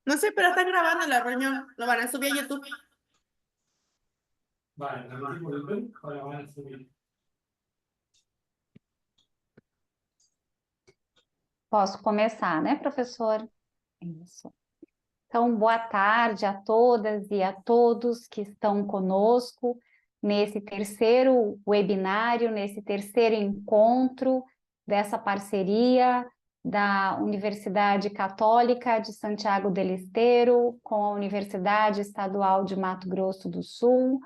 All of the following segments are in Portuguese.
No sé, pero están grabando la reunión. Lo van a subir a YouTube. Vale, repetimos el link para van a subir. Posso começar, né, professor? Isso. Então, boa tarde a todas e a todos que estão conosco nesse terceiro webinário, nesse terceiro encontro dessa parceria da Universidade Católica de Santiago del Estero com a Universidade Estadual de Mato Grosso do Sul.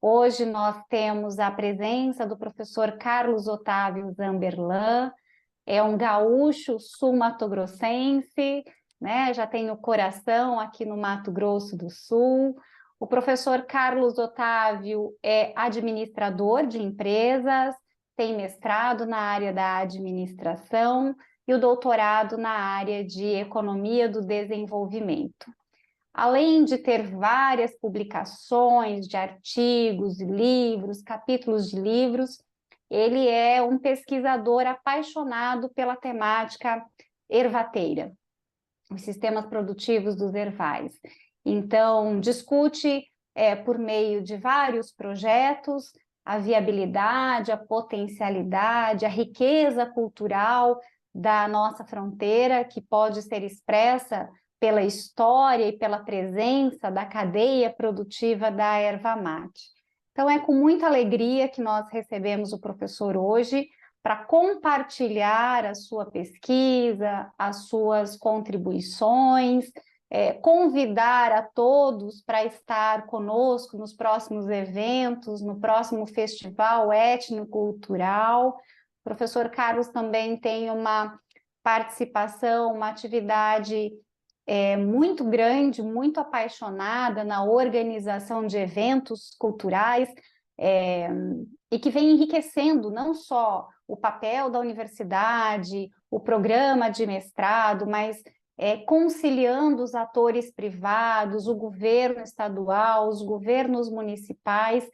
Hoje nós temos a presença do professor Carlos Otávio Zamberlan, é um gaúcho sul-matogrossense, né? Já tem o coração aqui no Mato Grosso do Sul. O professor Carlos Otávio é administrador de empresas, tem mestrado na área da administração e o doutorado na área de economia do desenvolvimento. Além de ter várias publicações de artigos, livros, capítulos de livros, ele é um pesquisador apaixonado pela temática ervateira, os sistemas produtivos dos ervais. Então, discute por meio de vários projetos a viabilidade, a potencialidade, a riqueza cultural da nossa fronteira, que pode ser expressa pela história e pela presença da cadeia produtiva da erva mate. Então, é com muita alegria que nós recebemos o professor hoje para compartilhar a sua pesquisa, as suas contribuições, convidar a todos para estar conosco nos próximos eventos, no próximo festival étnico-cultural. O professor Carlos também tem uma participação, uma atividade muito grande, muito apaixonada na organização de eventos culturais e que vem enriquecendo não só o papel da universidade, o programa de mestrado, mas conciliando os atores privados, o governo estadual, os governos municipais,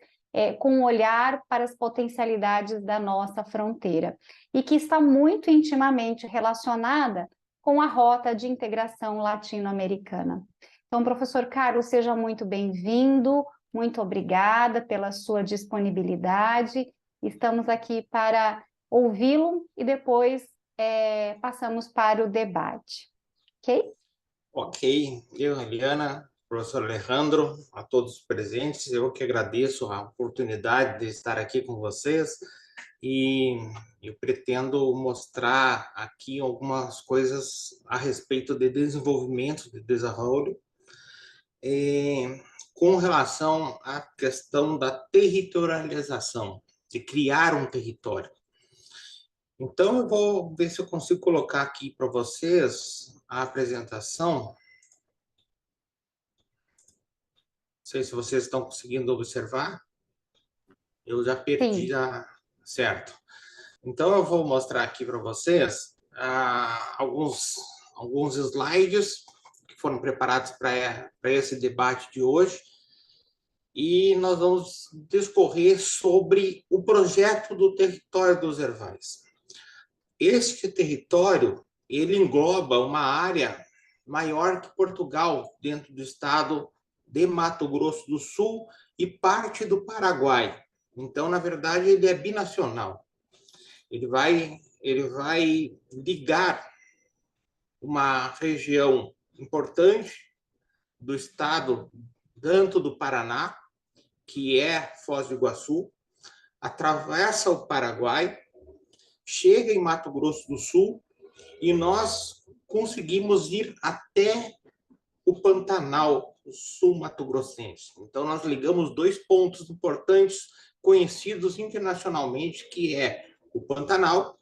com um olhar para as potencialidades da nossa fronteira, e que está muito intimamente relacionada com a rota de integração latino-americana. Então, professor Carlos, seja muito bem-vindo, muito obrigada pela sua disponibilidade. Estamos aqui para ouvi-lo e depois passamos para o debate. Ok? Ok. Eu, Eliana, professor Alejandro, a todos os presentes, eu que agradeço a oportunidade de estar aqui com vocês e eu pretendo mostrar aqui algumas coisas a respeito de desenvolvimento, de desenvolvimento, com relação à questão da territorialização, de criar um território. Então, eu vou ver se eu consigo colocar aqui para vocês a apresentação. Não sei se vocês estão conseguindo observar. Eu já perdi, certo. Então, eu vou mostrar aqui para vocês alguns slides que foram preparados para esse debate de hoje. E nós vamos discorrer sobre o projeto do território dos ervais. Este território, ele engloba uma área maior que Portugal, dentro do estado de Mato Grosso do Sul e parte do Paraguai. Então, na verdade, ele é binacional. Ele vai ligar uma região importante do estado tanto do Paraná, que é Foz do Iguaçu, atravessa o Paraguai, chega em Mato Grosso do Sul e nós conseguimos ir até o Pantanal sul-mato-grossense. Então, nós ligamos dois pontos importantes conhecidos internacionalmente, que é o Pantanal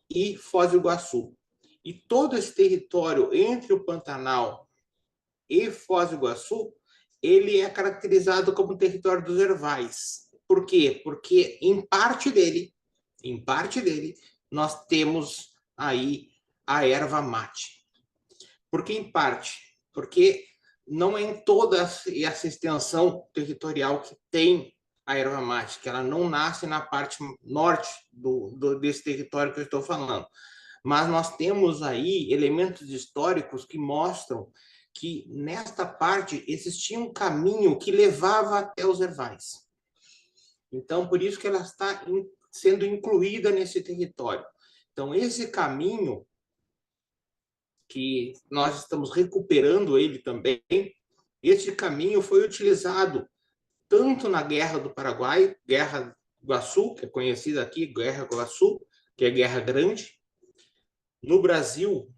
e Foz do Iguaçu. E todo esse território entre o Pantanal e Foz do Iguaçu, ele é caracterizado como território dos ervais. Por quê? Porque em parte dele, nós temos aí a erva mate. Por que em parte? Porque não é em toda essa extensão territorial que tem a erva mate, que ela não nasce na parte norte desse território que eu estou falando. mas nós temos aí elementos históricos que mostram que nesta parte existia um caminho que levava até os ervais. Então, por isso que ela está sendo incluída nesse território. Então, esse caminho, que nós estamos recuperando ele também, esse caminho foi utilizado tanto na Guerra do Paraguai, Guerra Iguaçu, que é conhecida aqui, Guerra Iguaçu, que é Guerra Grande. No Brasil,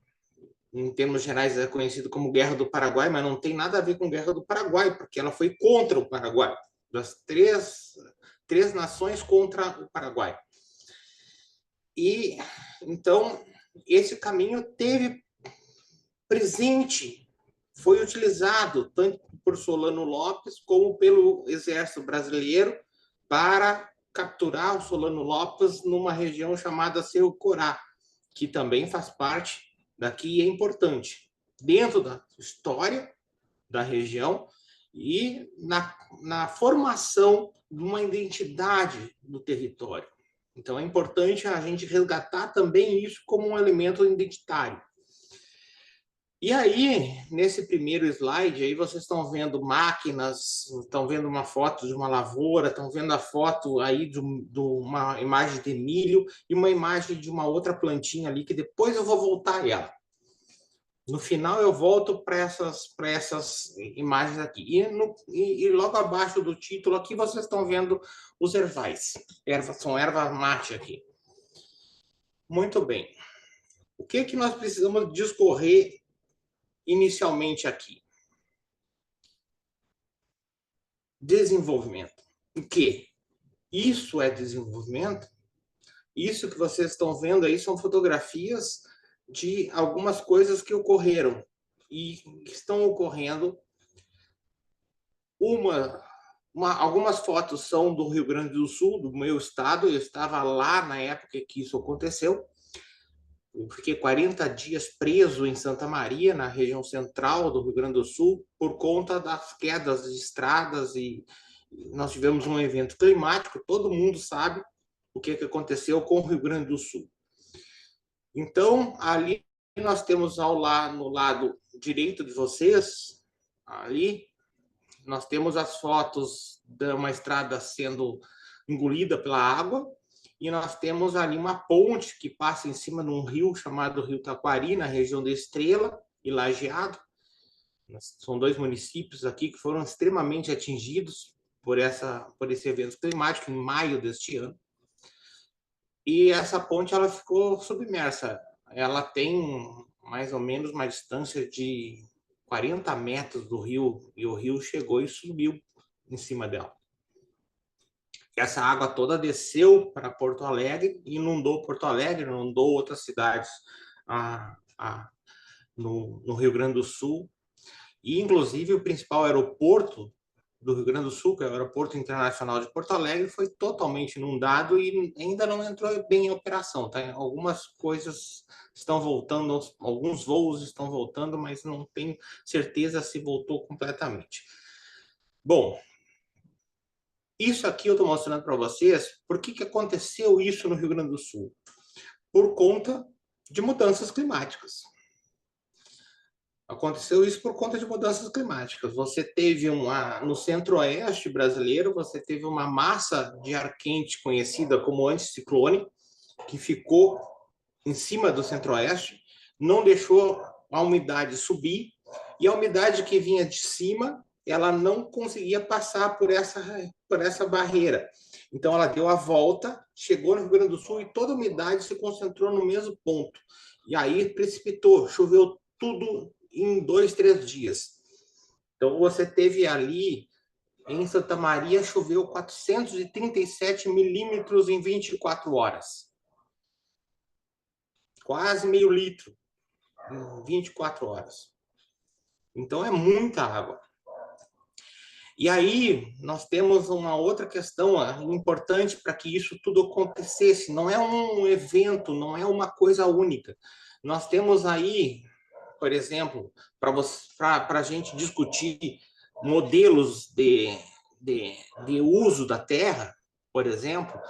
em termos gerais, é conhecido como Guerra do Paraguai, mas não tem nada a ver com Guerra do Paraguai, porque ela foi contra o Paraguai, das três nações contra o Paraguai. E, então, esse caminho teve presente, foi utilizado tanto por Solano Lopes como pelo Exército Brasileiro para capturar o Solano Lopes numa região chamada Cerro Corá, que também faz parte daqui e é importante, dentro da história da região e na formação de uma identidade do território. Então, é importante a gente resgatar também isso como um elemento identitário. E aí, nesse primeiro slide, aí vocês estão vendo máquinas, estão vendo uma foto de uma lavoura, estão vendo a foto aí de uma imagem de milho e uma imagem de uma outra plantinha ali, que depois eu vou voltar a ela. No final, eu volto para essas imagens aqui. E logo abaixo do título aqui, vocês estão vendo os ervais. São ervas mate aqui. Muito bem. O que nós precisamos discorrer inicialmente aqui? Desenvolvimento. O quê? Isso é desenvolvimento? Isso que vocês estão vendo aí são fotografias de algumas coisas que ocorreram e que estão ocorrendo. Algumas fotos são do Rio Grande do Sul, do meu estado. Eu estava lá na época que isso aconteceu. Eu fiquei 40 dias preso em Santa Maria, na região central do Rio Grande do Sul, por conta das quedas de estradas, e nós tivemos um evento climático. Todo mundo sabe o que aconteceu com o Rio Grande do Sul. Então, ali nós temos no lado direito de vocês, ali, nós temos as fotos de uma estrada sendo engolida pela água, e nós temos ali uma ponte que passa em cima de um rio chamado Rio Taquari, na região da Estrela e Lajeado. São dois municípios aqui que foram extremamente atingidos por esse evento climático em maio deste ano. E essa ponte ela ficou submersa. Ela tem mais ou menos uma distância de 40 metros do rio, e o rio chegou e subiu em cima dela. Essa água toda desceu para Porto Alegre e inundou Porto Alegre, inundou outras cidades no Rio Grande do Sul. E, inclusive, o principal aeroporto do Rio Grande do Sul, que é o Aeroporto Internacional de Porto Alegre, foi totalmente inundado e ainda não entrou bem em operação. Tá? Algumas coisas estão voltando, alguns voos estão voltando, mas não tenho certeza se voltou completamente. Bom, isso aqui eu estou mostrando para vocês. Por que aconteceu isso no Rio Grande do Sul? Por conta de mudanças climáticas. Aconteceu isso por conta de mudanças climáticas. Você teve no centro-oeste brasileiro, você teve uma massa de ar quente conhecida como anticiclone, que ficou em cima do centro-oeste, não deixou a umidade subir, e a umidade que vinha de cima, ela não conseguia passar por essa barreira. Então, ela deu a volta, chegou no Rio Grande do Sul e toda a umidade se concentrou no mesmo ponto. E aí precipitou, choveu tudo em 2, 3 dias. Então, você teve ali, em Santa Maria, choveu 437 milímetros em 24 horas. Quase meio litro em 24 horas. Então, é muita água. E aí, nós temos uma outra questão importante para que isso tudo acontecesse. Não é um evento, não é uma coisa única. Nós temos aí, por exemplo, para a gente discutir modelos de uso da terra, por exemplo,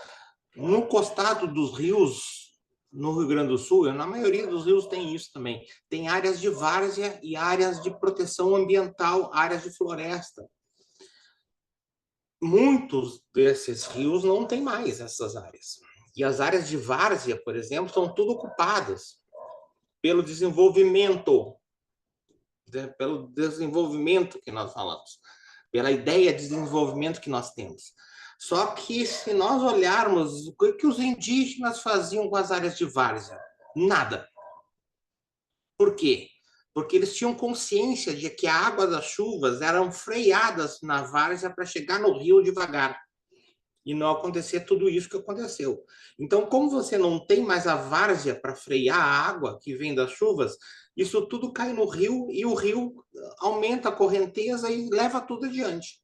no costado dos rios no Rio Grande do Sul, na maioria dos rios tem isso também, tem áreas de várzea e áreas de proteção ambiental, áreas de floresta. Muitos desses rios não têm mais essas áreas. E as áreas de várzea, por exemplo, são tudo ocupadas pelo desenvolvimento que nós falamos, pela ideia de desenvolvimento que nós temos. Só que se nós olharmos o que os indígenas faziam com as áreas de várzea, nada. Por quê? Porque eles tinham consciência de que a água das chuvas eram freadas na várzea para chegar no rio devagar. E não acontecer tudo isso que aconteceu. Então, como você não tem mais a várzea para frear a água que vem das chuvas, isso tudo cai no rio e o rio aumenta a correnteza e leva tudo adiante.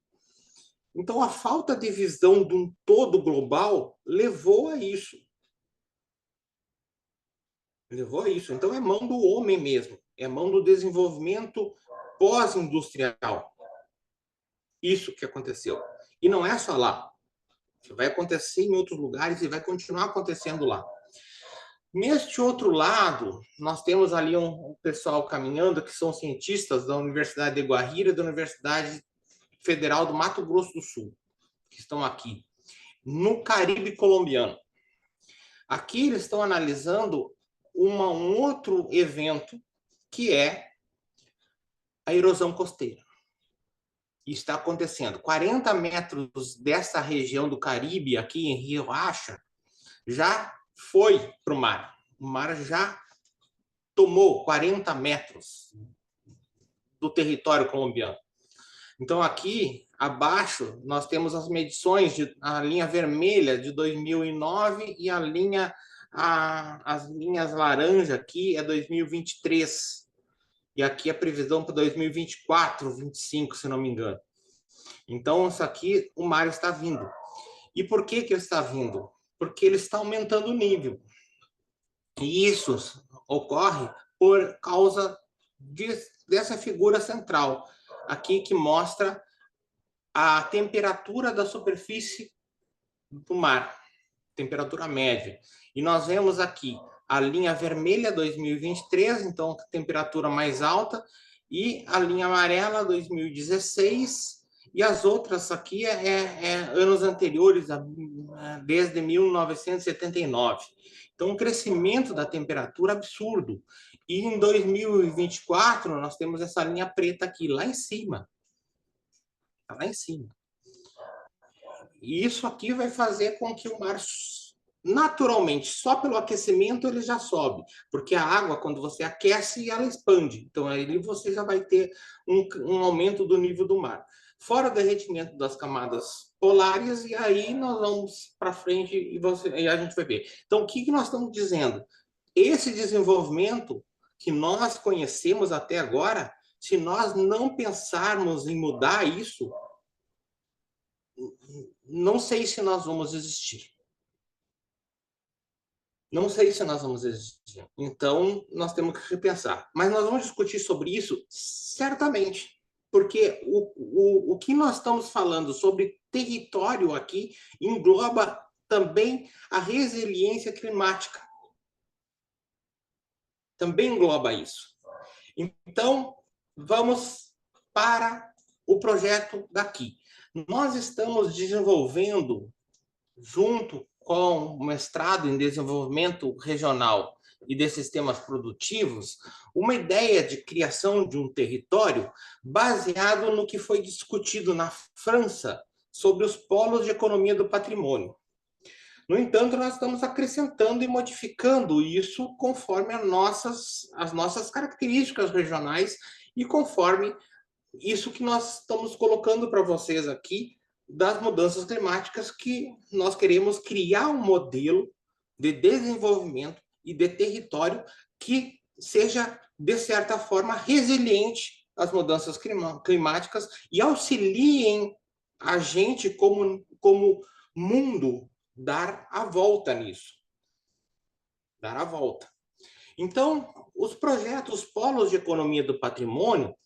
Então, a falta de visão de um todo global levou a isso. Levou a isso. Então, é mão do homem mesmo. É mão do desenvolvimento pós-industrial. Isso que aconteceu. E não é só lá. Vai acontecer em outros lugares e vai continuar acontecendo lá. Neste outro lado, nós temos ali um pessoal caminhando, que são cientistas da Universidade de Guajira e da Universidade Federal do Mato Grosso do Sul, que estão aqui, no Caribe colombiano. Aqui eles estão analisando um outro evento, que é a erosão costeira. Está acontecendo. 40 metros dessa região do Caribe, aqui em Rio Hacha, já foi para o mar. O mar já tomou 40 metros do território colombiano. Então, aqui abaixo, nós temos as medições, a linha vermelha de 2009 e as linhas laranja aqui é 2023. E aqui a previsão para 2024, 2025, se não me engano. Então, isso aqui, o mar está vindo. E por que ele está vindo? Porque ele está aumentando o nível. E isso ocorre por causa dessa figura central, aqui que mostra a temperatura da superfície do mar, temperatura média. E nós vemos aqui a linha vermelha 2023, então temperatura mais alta, e a linha amarela 2016, e as outras aqui anos anteriores, desde 1979. Então, um crescimento da temperatura absurdo. E em 2024, nós temos essa linha preta aqui, lá em cima. Lá em cima. E isso aqui vai fazer com que o mar, naturalmente, só pelo aquecimento, ele já sobe. Porque a água, quando você aquece, ela expande. Então, aí você já vai ter um aumento do nível do mar. Fora o derretimento das camadas polares, e aí nós vamos para frente e a gente vai ver. Então, o que nós estamos dizendo? Esse desenvolvimento que nós conhecemos até agora, se nós não pensarmos em mudar isso, não sei se nós vamos existir. Não sei se nós vamos existir. Então, nós temos que repensar. Mas nós vamos discutir sobre isso certamente. Porque o que nós estamos falando sobre território aqui engloba também a resiliência climática. Também engloba isso. Então, vamos para o projeto daqui. Nós estamos desenvolvendo, junto com o mestrado em desenvolvimento regional e de sistemas produtivos, uma ideia de criação de um território baseado no que foi discutido na França sobre os polos de economia do patrimônio. No entanto, nós estamos acrescentando e modificando isso conforme as nossas características regionais e conforme isso que nós estamos colocando para vocês aqui das mudanças climáticas, que nós queremos criar um modelo de desenvolvimento e de território que seja, de certa forma, resiliente às mudanças climáticas e auxiliem a gente, como mundo, dar a volta nisso. Dar a volta. Então, os projetos Polos de Economia do Patrimônio,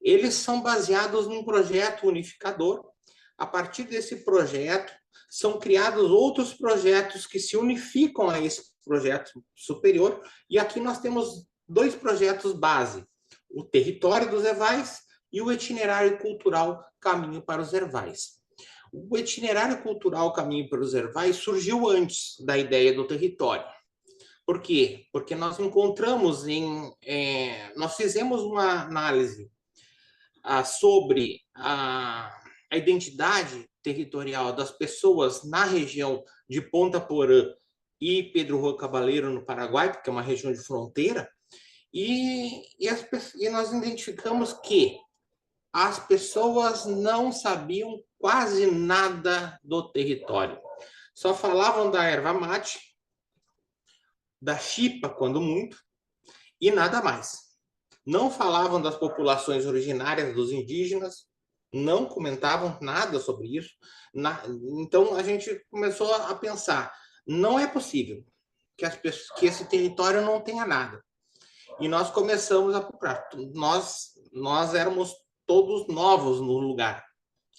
eles são baseados num projeto unificador, a partir desse projeto, são criados outros projetos que se unificam a esse projeto superior, e aqui nós temos 2 projetos base, o Território dos Ervais e o Itinerário Cultural Caminho para os Ervais. O Itinerário Cultural Caminho para os Ervais surgiu antes da ideia do território. Por quê? Porque nós encontramos nós fizemos uma análise sobre a identidade territorial das pessoas na região de Ponta Porã e Pedro Juan Cabaleiro, no Paraguai, porque é uma região de fronteira, e nós identificamos que as pessoas não sabiam quase nada do território. Só falavam da erva mate, da chipa, quando muito, e nada mais. Não falavam das populações originárias, dos indígenas, não comentavam nada sobre isso. Então, a gente começou a pensar, não é possível que esse território não tenha nada. E nós começamos a procurar. Nós éramos todos novos no lugar.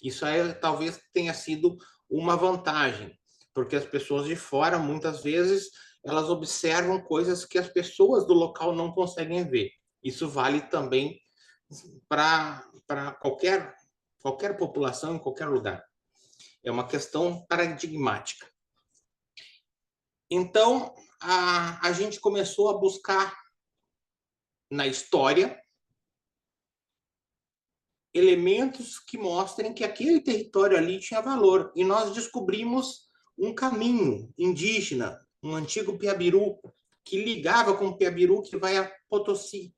Isso aí talvez tenha sido uma vantagem, porque as pessoas de fora, muitas vezes, elas observam coisas que as pessoas do local não conseguem ver. Isso vale também para qualquer população, em qualquer lugar. É uma questão paradigmática. Então, a gente começou a buscar na história elementos que mostrem que aquele território ali tinha valor. E nós descobrimos um caminho indígena, um antigo Piabiru, que ligava com o Piabiru que vai a Potosí,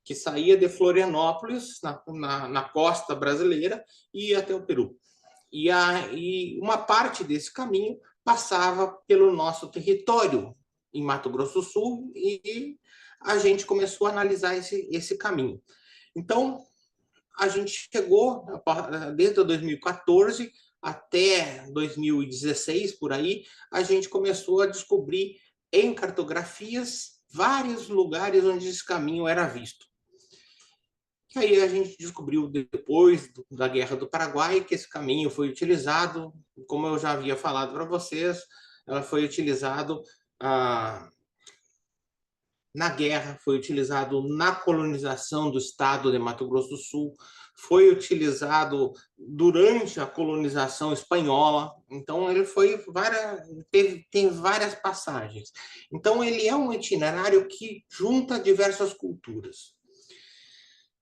que saía de Florianópolis, na costa brasileira, e ia até o Peru. E uma parte desse caminho passava pelo nosso território, em Mato Grosso do Sul, e a gente começou a analisar esse caminho. Então, a gente chegou, desde 2014 até 2016, por aí, a gente começou a descobrir em cartografias vários lugares onde esse caminho era visto. E aí a gente descobriu, depois da Guerra do Paraguai, que esse caminho foi utilizado, como eu já havia falado para vocês, ela foi utilizado na guerra, foi utilizado na colonização do estado de Mato Grosso do Sul, foi utilizado durante a colonização espanhola. Então, ele tem várias passagens. Então, ele é um itinerário que junta diversas culturas.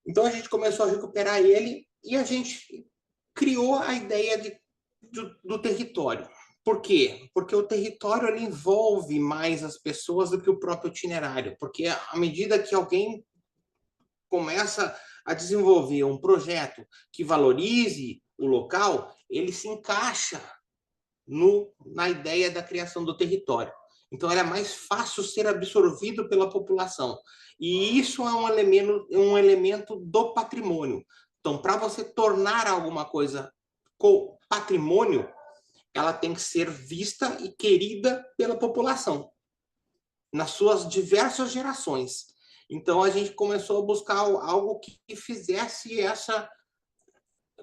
Então, a gente começou a recuperar ele e a gente criou a ideia do território. Por quê? Porque o território ele envolve mais as pessoas do que o próprio itinerário. Porque à medida que alguém começa a desenvolver um projeto que valorize o local, ele se encaixa na ideia da criação do território. Então, ele é mais fácil ser absorvido pela população. E isso é um elemento do patrimônio. Então, para você tornar alguma coisa com patrimônio, ela tem que ser vista e querida pela população, nas suas diversas gerações. Então, a gente começou a buscar algo que fizesse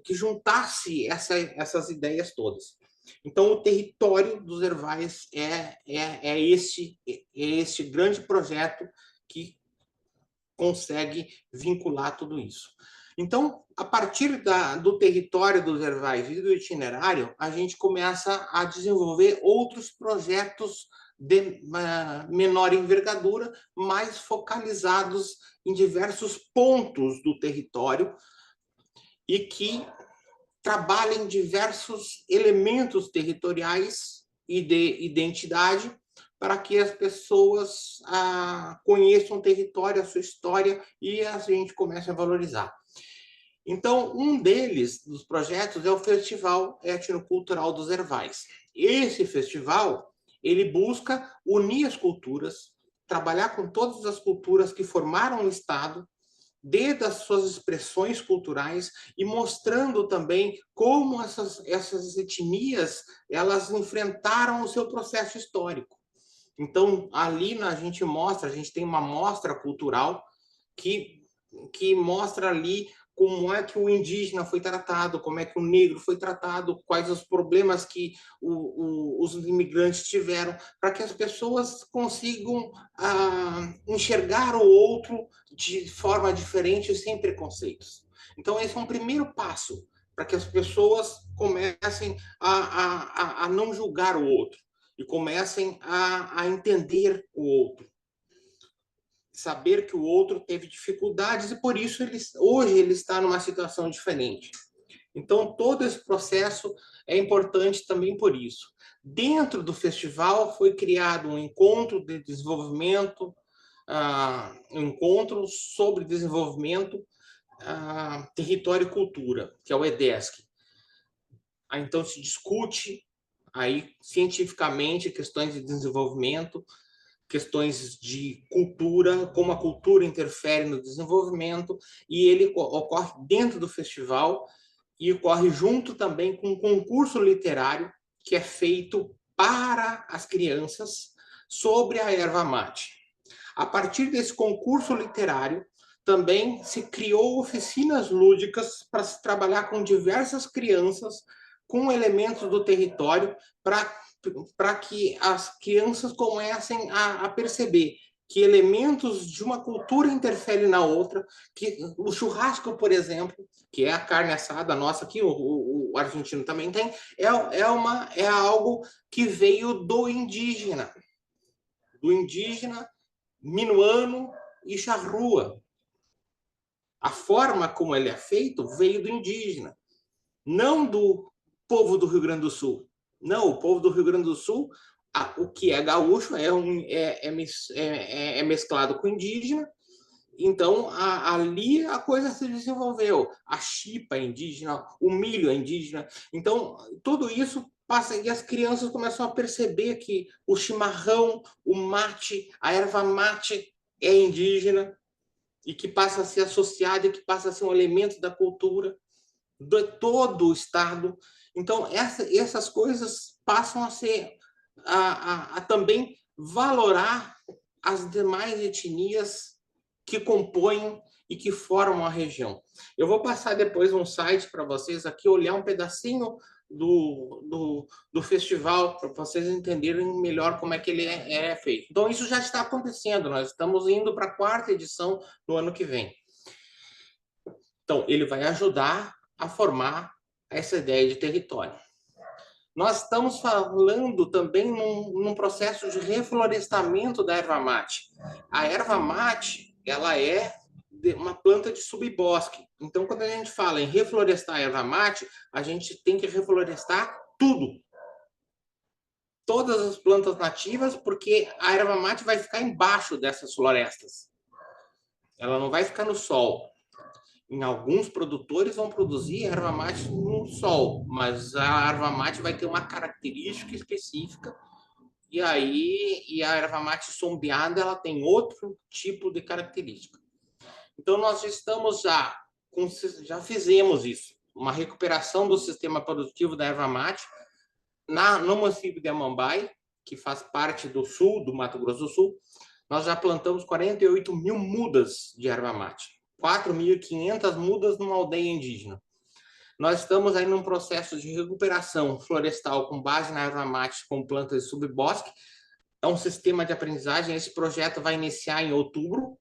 que juntasse essas ideias todas. Então, o Território dos Ervais é esse grande projeto que consegue vincular tudo isso. Então, a partir do Território dos Ervais e do itinerário, a gente começa a desenvolver outros projetos de menor envergadura, mais focalizados em diversos pontos do território e que trabalhem diversos elementos territoriais e de identidade para que as pessoas conheçam o território, a sua história, e a gente comece a valorizar. Então, um dos projetos é o Festival Etnocultural dos Ervais. Esse festival, ele busca unir as culturas, trabalhar com todas as culturas que formaram o Estado, desde as suas expressões culturais, e mostrando também como essas etnias elas enfrentaram o seu processo histórico. Então, ali a gente tem uma mostra cultural que mostra ali como é que o indígena foi tratado, como é que o negro foi tratado, quais os problemas que os imigrantes tiveram, para que as pessoas consigam enxergar o outro de forma diferente, sem preconceitos. Então, esse é um primeiro passo para que as pessoas comecem a não julgar o outro e comecem a entender o outro. Saber que o outro teve dificuldades e, por isso, hoje ele está numa situação diferente. Então, todo esse processo é importante também por isso. Dentro do festival foi criado um encontro de desenvolvimento, um encontro sobre desenvolvimento, território e cultura, que é o EDESC. Então, se discute aí cientificamente questões de desenvolvimento, questões de cultura, como a cultura interfere no desenvolvimento, e ele ocorre dentro do festival e ocorre junto também com um concurso literário que é feito para as crianças sobre a erva mate. A partir desse concurso literário, também se criou oficinas lúdicas para se trabalhar com diversas crianças, com elementos do território, para que as crianças comecem a perceber que elementos de uma cultura interferem na outra, que o churrasco, por exemplo, que é a carne assada nossa aqui, o argentino também tem, é algo que veio do indígena minuano e charrua. A forma como ele é feito veio do indígena, não do povo do Rio Grande do Sul. Não, o povo do Rio Grande do Sul, o que é gaúcho é mesclado com indígena. Então, ali a coisa se desenvolveu. A chipa é indígena, o milho é indígena. Então, tudo isso passa e as crianças começam a perceber que o chimarrão, o mate, a erva mate é indígena e que passa a ser associado e que passa a ser um elemento da cultura de todo o estado. Então, essas coisas passam a ser a também valorar as demais etnias que compõem e que formam a região. Eu vou passar depois um site para vocês aqui, olhar um pedacinho do festival, para vocês entenderem melhor como é que ele é feito. Então, isso já está acontecendo, nós estamos indo para a 4ª edição no ano que vem. Então, ele vai ajudar a formar essa ideia de território. Nós estamos falando também num processo de reflorestamento da erva mate. A erva mate, ela é uma planta de subbosque. Então, quando a gente fala em reflorestar a erva mate, a gente tem que reflorestar tudo. Todas as plantas nativas, porque a erva mate vai ficar embaixo dessas florestas. Ela não vai ficar no sol. Em alguns produtores vão produzir erva mate no sol, mas a erva mate vai ter uma característica específica e a erva mate sombreada ela tem outro tipo de característica. Então nós já fizemos isso, uma recuperação do sistema produtivo da erva mate no município de Amambai, que faz parte do sul do Mato Grosso do Sul. Nós já plantamos 48 mil mudas de erva mate. 4.500 mudas numa aldeia indígena. Nós estamos aí num processo de recuperação florestal com base na erva mate com plantas de subbosque. É um sistema de aprendizagem. Esse projeto vai iniciar em outubro.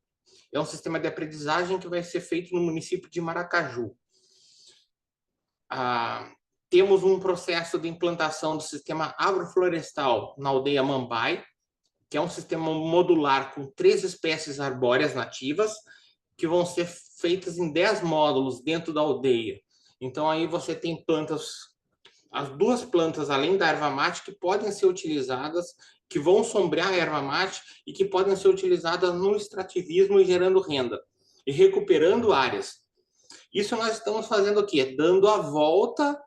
É um sistema de aprendizagem que vai ser feito no município de Maracaju. Temos um processo de implantação do sistema agroflorestal na aldeia Mambai, que é um sistema modular com 3 espécies arbóreas nativas, que vão ser feitas em 10 módulos dentro da aldeia. Então, aí você tem as 2 plantas, além da erva mate, que podem ser utilizadas, que vão sombrear a erva mate e que podem ser utilizadas no extrativismo e gerando renda, e recuperando áreas. Isso nós estamos fazendo o quê? Dando a volta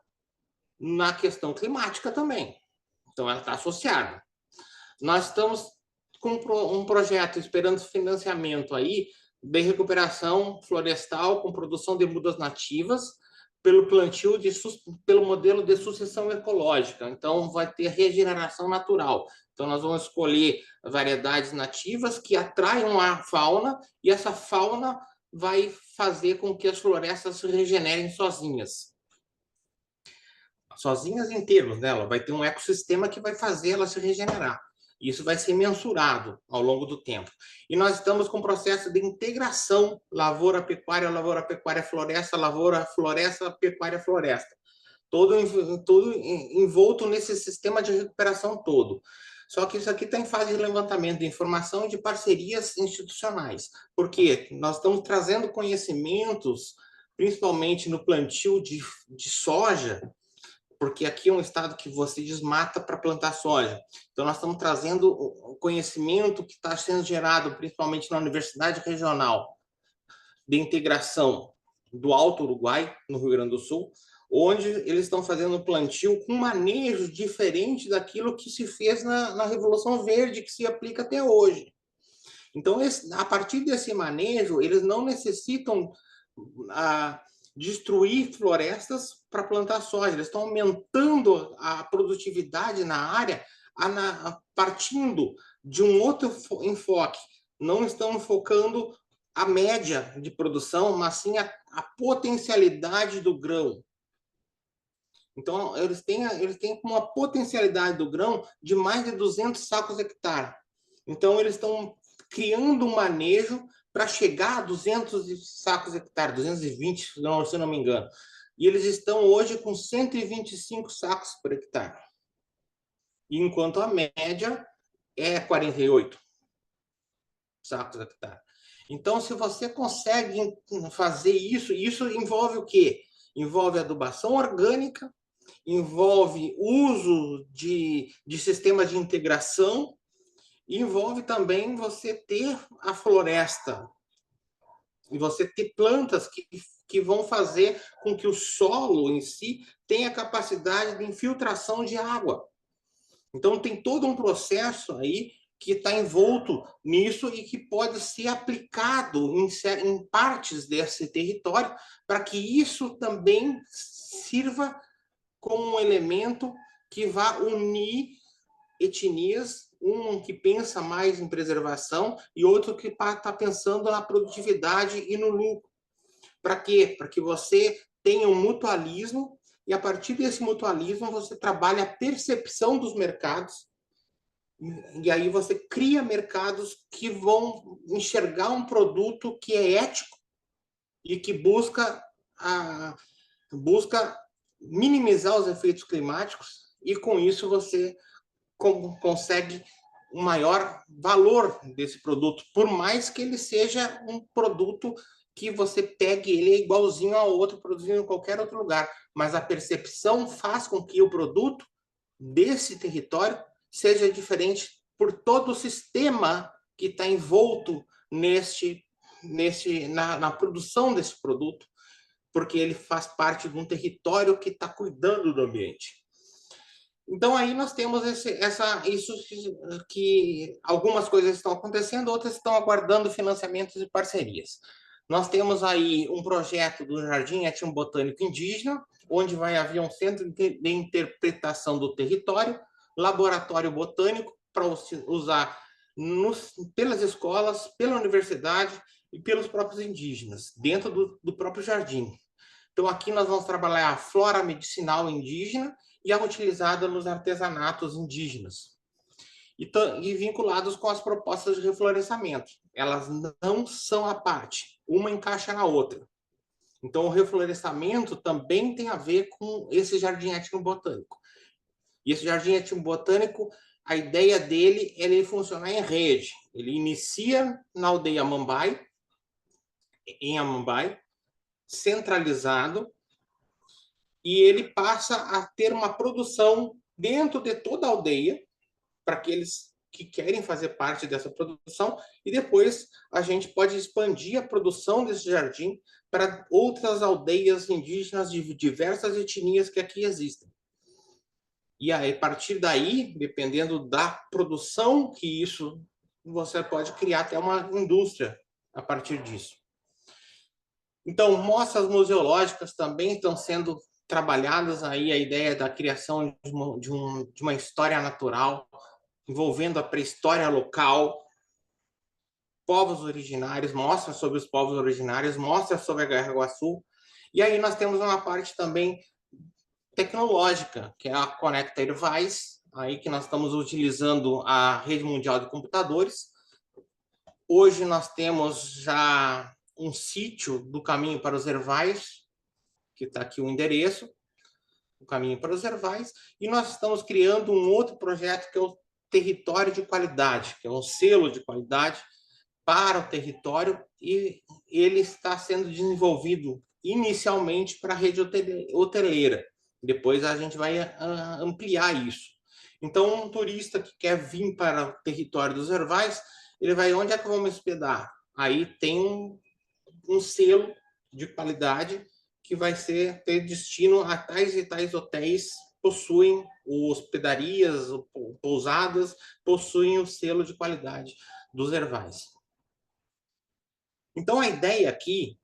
na questão climática também. Então, ela está associada. Nós estamos com um projeto esperando financiamento aí, de recuperação florestal com produção de mudas nativas pelo plantio pelo modelo de sucessão ecológica. Então, vai ter regeneração natural. Então, nós vamos escolher variedades nativas que atraiam a fauna e essa fauna vai fazer com que as florestas se regenerem sozinhas. Sozinhas em termos, né? Ela vai ter um ecossistema que vai fazer ela se regenerar. Isso vai ser mensurado ao longo do tempo. E nós estamos com um processo de integração lavoura, pecuária, floresta, lavoura, floresta, pecuária, floresta. Todo envolto nesse sistema de recuperação todo. Só que isso aqui está em fase de levantamento de informação e de parcerias institucionais, porque nós estamos trazendo conhecimentos, principalmente no plantio de soja, porque aqui é um estado que você desmata para plantar soja. Então, nós estamos trazendo o conhecimento que está sendo gerado, principalmente na Universidade Regional de Integração do Alto Uruguai, no Rio Grande do Sul, onde eles estão fazendo plantio com manejo diferente daquilo que se fez na Revolução Verde, que se aplica até hoje. Então, a partir desse manejo, eles não necessitam destruir florestas para plantar soja. Eles estão aumentando a produtividade na área partindo de um outro enfoque. Não estão focando a média de produção, mas sim a potencialidade do grão. Então, eles têm uma potencialidade do grão de mais de 200 sacos hectare. Então, eles estão criando um manejo para chegar a 200 sacos hectare, 220, se eu não me engano. E eles estão hoje com 125 sacos por hectare. Enquanto a média é 48 sacos hectare. Então, se você consegue fazer isso envolve o quê? Envolve adubação orgânica, envolve uso de sistemas de integração, e envolve também você ter a floresta e você ter plantas que vão fazer com que o solo em si tenha capacidade de infiltração de água. Então, tem todo um processo aí que está envolto nisso e que pode ser aplicado em partes desse território para que isso também sirva como um elemento que vá unir etnias, um que pensa mais em preservação e outro que está pensando na produtividade e no lucro. Para quê? Para que você tenha um mutualismo e, a partir desse mutualismo, você trabalha a percepção dos mercados e aí você cria mercados que vão enxergar um produto que é ético e que busca minimizar os efeitos climáticos e, com isso, você consegue um maior valor desse produto, por mais que ele seja um produto que você pegue ele igualzinho ao outro produzido em qualquer outro lugar, mas a percepção faz com que o produto desse território seja diferente por todo o sistema que está envolto na produção desse produto, porque ele faz parte de um território que está cuidando do ambiente. Então, aí nós temos isso que algumas coisas estão acontecendo, outras estão aguardando financiamentos e parcerias. Nós temos aí um projeto do Jardim Etnobotânico Indígena, onde vai haver um centro de interpretação do território, laboratório botânico, para usar pelas escolas, pela universidade e pelos próprios indígenas, dentro do próprio jardim. Então, aqui nós vamos trabalhar a flora medicinal indígena e a utilizada nos artesanatos indígenas. E vinculados com as propostas de reflorestamento. Elas não são à parte, uma encaixa na outra. Então, o reflorestamento também tem a ver com esse jardim etnobotânico. E esse jardim etnobotânico, a ideia dele é ele funcionar em rede. Ele inicia na aldeia Amambai, em Amambai, centralizado, e ele passa a ter uma produção dentro de toda a aldeia, para aqueles que querem fazer parte dessa produção, e depois a gente pode expandir a produção desse jardim para outras aldeias indígenas de diversas etnias que aqui existem. E aí, a partir daí, dependendo da produção que isso, você pode criar até uma indústria a partir disso. Então, mostras museológicas também estão sendo trabalhadas aí, a ideia da criação de uma história natural, envolvendo a pré-história local, povos originários, mostra sobre os povos originários, mostra sobre a Guerra do Iguaçu. E aí nós temos uma parte também tecnológica, que é a Conecta Ervais, aí que nós estamos utilizando a rede mundial de computadores. Hoje nós temos já um sítio do Caminho para os Ervais, que está aqui o endereço, o Caminho para os Ervais, e nós estamos criando um outro projeto que é o Território de Qualidade, que é um selo de qualidade para o território, e ele está sendo desenvolvido inicialmente para a rede hoteleira. Depois a gente vai ampliar isso. Então, um turista que quer vir para o território dos Ervais, ele vai, onde é que eu vou me hospedar? Aí tem um selo de qualidade que vai ter destino a tais e tais hotéis, possuem hospedarias, pousadas, possuem o selo de qualidade dos Ervais. Então, a ideia aqui,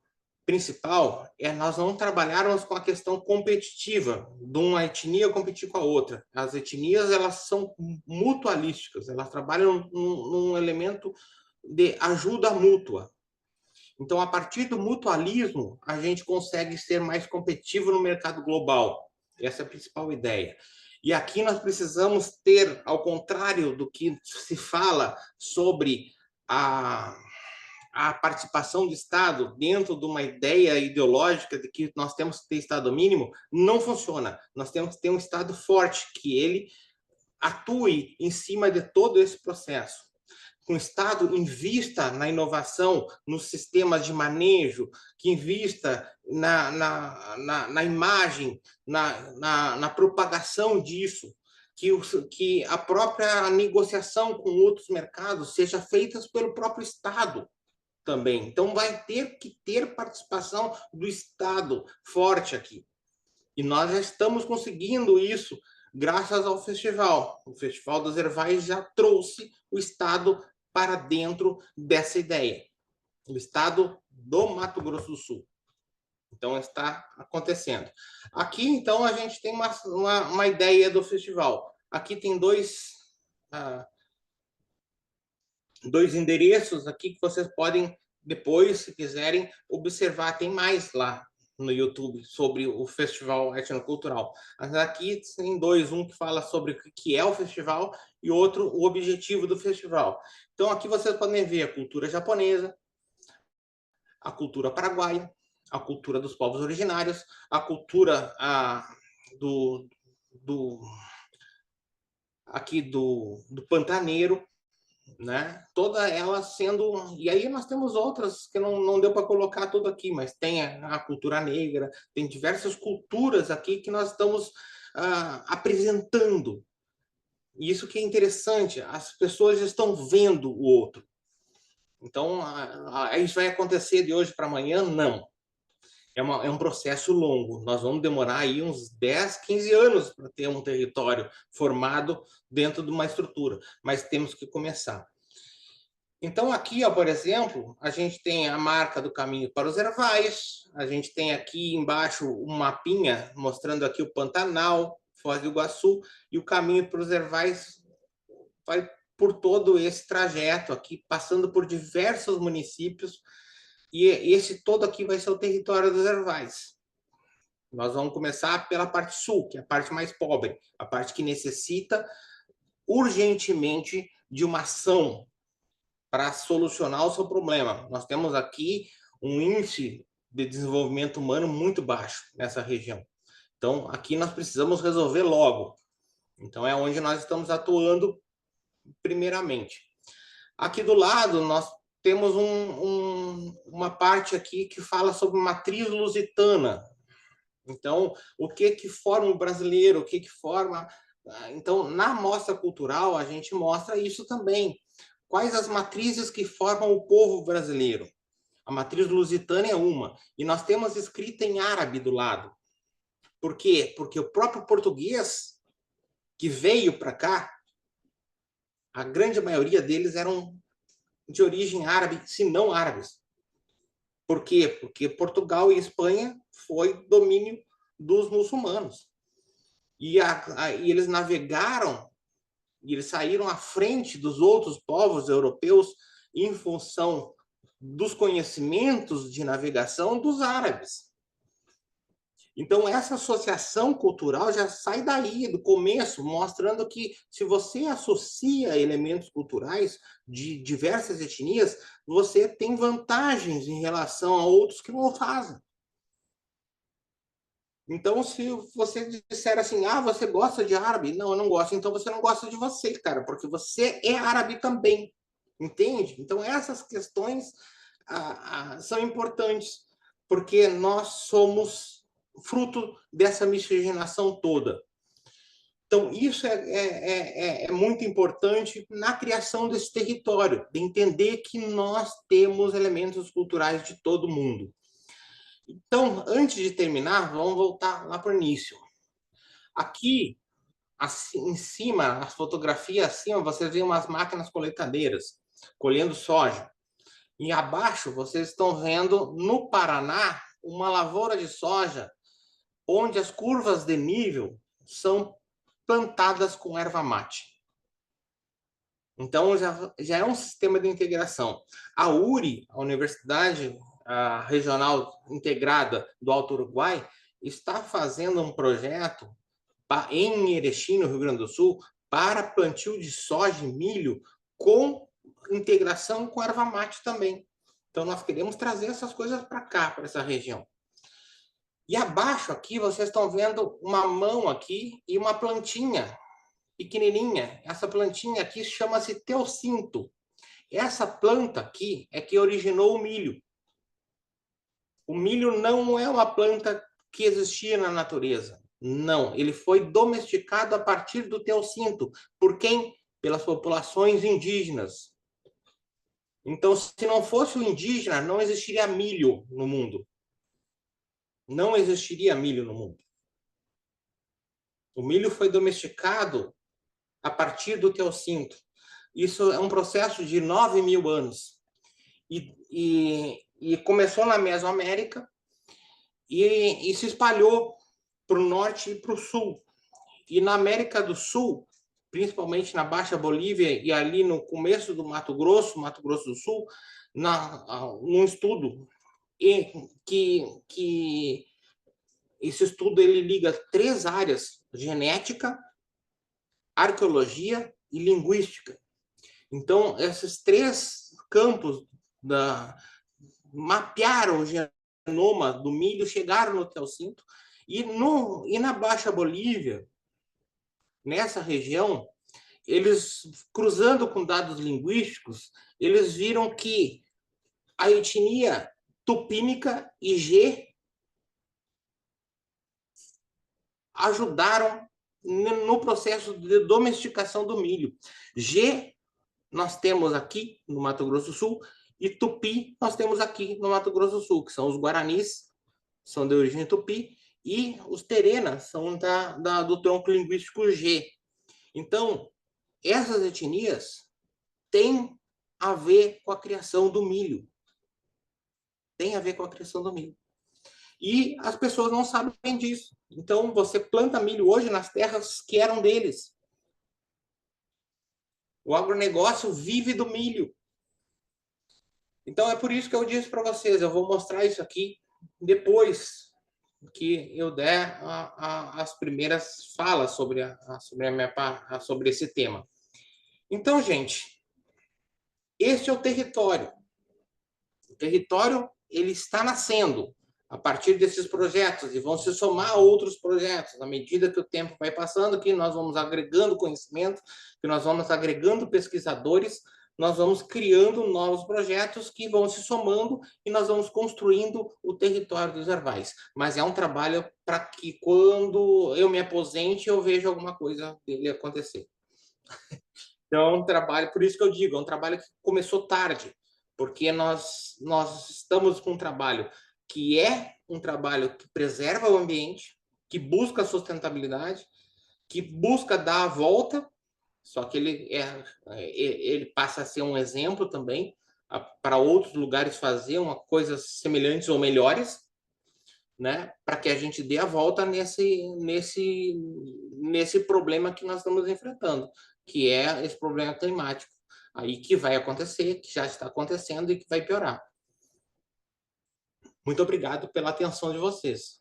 principal, é nós não trabalharmos com a questão competitiva de uma etnia competir com a outra. As etnias, elas são mutualísticas, elas trabalham num elemento de ajuda mútua. Então, a partir do mutualismo, a gente consegue ser mais competitivo no mercado global. Essa é a principal ideia. E aqui nós precisamos ter, ao contrário do que se fala sobre a participação do Estado dentro de uma ideia ideológica de que nós temos que ter Estado mínimo, não funciona. Nós temos que ter um Estado forte, que ele atue em cima de todo esse processo. Que o Estado invista na inovação, nos sistemas de manejo, que invista na imagem, na propagação disso, que a própria negociação com outros mercados seja feita pelo próprio Estado também. Então, vai ter que ter participação do Estado forte aqui. E nós já estamos conseguindo isso graças ao festival. O Festival dos Ervais já trouxe o Estado para dentro dessa ideia. O Estado do Mato Grosso do Sul. Então, está acontecendo. Aqui, então, a gente tem uma ideia do festival. Aqui tem dois endereços aqui que vocês podem, depois, se quiserem, observar. Tem mais lá no YouTube sobre o Festival Etnocultural. Mas aqui tem dois, um que fala sobre o que é o festival e outro, o objetivo do festival. Então, aqui vocês podem ver a cultura japonesa, a cultura paraguaia, a cultura dos povos originários, a cultura aqui do pantaneiro, né? Toda ela sendo... E aí nós temos outras que não deu para colocar tudo aqui, mas tem a cultura negra, tem diversas culturas aqui que nós estamos apresentando. E isso que é interessante, as pessoas estão vendo o outro. Então, isso vai acontecer de hoje para amanhã? Não. É um processo longo. Nós vamos demorar aí uns 10, 15 anos para ter um território formado dentro de uma estrutura, mas temos que começar. Então, aqui, por exemplo, a gente tem a marca do Caminho para os Ervais, a gente tem aqui embaixo um mapinha mostrando aqui o Pantanal, Foz do Iguaçu, e o Caminho para os Ervais vai por todo esse trajeto aqui, passando por diversos municípios, e esse todo aqui vai ser o território dos Ervais. Nós vamos começar pela parte sul, que é a parte mais pobre, a parte que necessita urgentemente de uma ação para solucionar o seu problema. Nós temos aqui um índice de desenvolvimento humano muito baixo nessa região. Então, aqui nós precisamos resolver logo. Então, é onde nós estamos atuando primeiramente. Aqui do lado, nós temos uma parte aqui que fala sobre matriz lusitana. Então, o que forma o brasileiro, o que forma... Então, na mostra cultural, a gente mostra isso também. Quais as matrizes que formam o povo brasileiro? A matriz lusitana é uma. E nós temos escrita em árabe do lado. Por quê? Porque o próprio português que veio para cá, a grande maioria deles eram de origem árabe, se não árabes. Por quê? Porque Portugal e Espanha foi domínio dos muçulmanos. E eles navegaram, e eles saíram à frente dos outros povos europeus em função dos conhecimentos de navegação dos árabes. Então, essa associação cultural já sai daí, do começo, mostrando que se você associa elementos culturais de diversas etnias, você tem vantagens em relação a outros que não o fazem. Então, se você disser assim, ah, você gosta de árabe? Não, eu não gosto. Então, você não gosta de você, cara, porque você é árabe também. Entende? Então, essas questões são importantes, porque nós somos fruto dessa miscigenação toda. Então, isso é muito importante na criação desse território, de entender que nós temos elementos culturais de todo mundo. Então, antes de terminar, vamos voltar lá para o início. Aqui, assim, em cima, as fotografias acima, vocês veem umas máquinas colheitadeiras, colhendo soja. E abaixo, vocês estão vendo, no Paraná, uma lavoura de soja, onde as curvas de nível são plantadas com erva mate. Então, já é um sistema de integração. A URI, a Universidade Regional Integrada do Alto Uruguai, está fazendo um projeto em Erechim, no Rio Grande do Sul, para plantio de soja e milho com integração com erva mate também. Então, nós queremos trazer essas coisas para cá, para essa região. E abaixo aqui, vocês estão vendo uma mão aqui e uma plantinha pequenininha. Essa plantinha aqui chama-se teocinto. Essa planta aqui é que originou o milho. O milho não é uma planta que existia na natureza. Não, ele foi domesticado a partir do teocinto. Por quem? Pelas populações indígenas. Então, se não fosse o indígena, não existiria milho no mundo. Não existiria milho no mundo. O milho foi domesticado a partir do teocinto. Isso é um processo de 9.000 anos. E começou na Mesoamérica e se espalhou para o norte e para o sul. E na América do Sul, principalmente na Baixa Bolívia e ali no começo do Mato Grosso do Sul, num estudo que esse estudo ele liga 3 áreas: genética, arqueologia e linguística. Então, esses 3 campos mapearam o genoma do milho, chegaram no teocinto, e na Baixa Bolívia, nessa região, eles, cruzando com dados linguísticos, eles viram que a etnia tupínica e G ajudaram no processo de domesticação do milho. G nós temos aqui no Mato Grosso do Sul e Tupi nós temos aqui no Mato Grosso do Sul, que são os guaranis, são de origem tupi, e os terenas são do tronco linguístico G. Então, essas etnias têm a ver com a criação do milho. Tem a ver com a criação do milho. E as pessoas não sabem disso. Então, você planta milho hoje nas terras que eram deles. O agronegócio vive do milho. Então, é por isso que eu disse para vocês, eu vou mostrar isso aqui depois que eu der as primeiras falas sobre esse tema. Então, gente, este é o território. O território ele está nascendo a partir desses projetos e vão se somar a outros projetos à medida que o tempo vai passando, que nós vamos agregando conhecimento, que nós vamos agregando pesquisadores, nós vamos criando novos projetos que vão se somando e nós vamos construindo o território dos Hervais. Mas é um trabalho para que quando eu me aposente eu veja alguma coisa dele acontecer. Então é um trabalho, por isso que eu digo, é um trabalho que começou tarde, porque nós estamos com um trabalho que é um trabalho que preserva o ambiente, que busca a sustentabilidade, que busca dar a volta, só que ele passa a ser um exemplo também para outros lugares fazer coisas semelhantes ou melhores, né? Para que a gente dê a volta nesse problema que nós estamos enfrentando, que é esse problema climático. aí que vai acontecer, que já está acontecendo e que vai piorar. Muito obrigado pela atenção de vocês.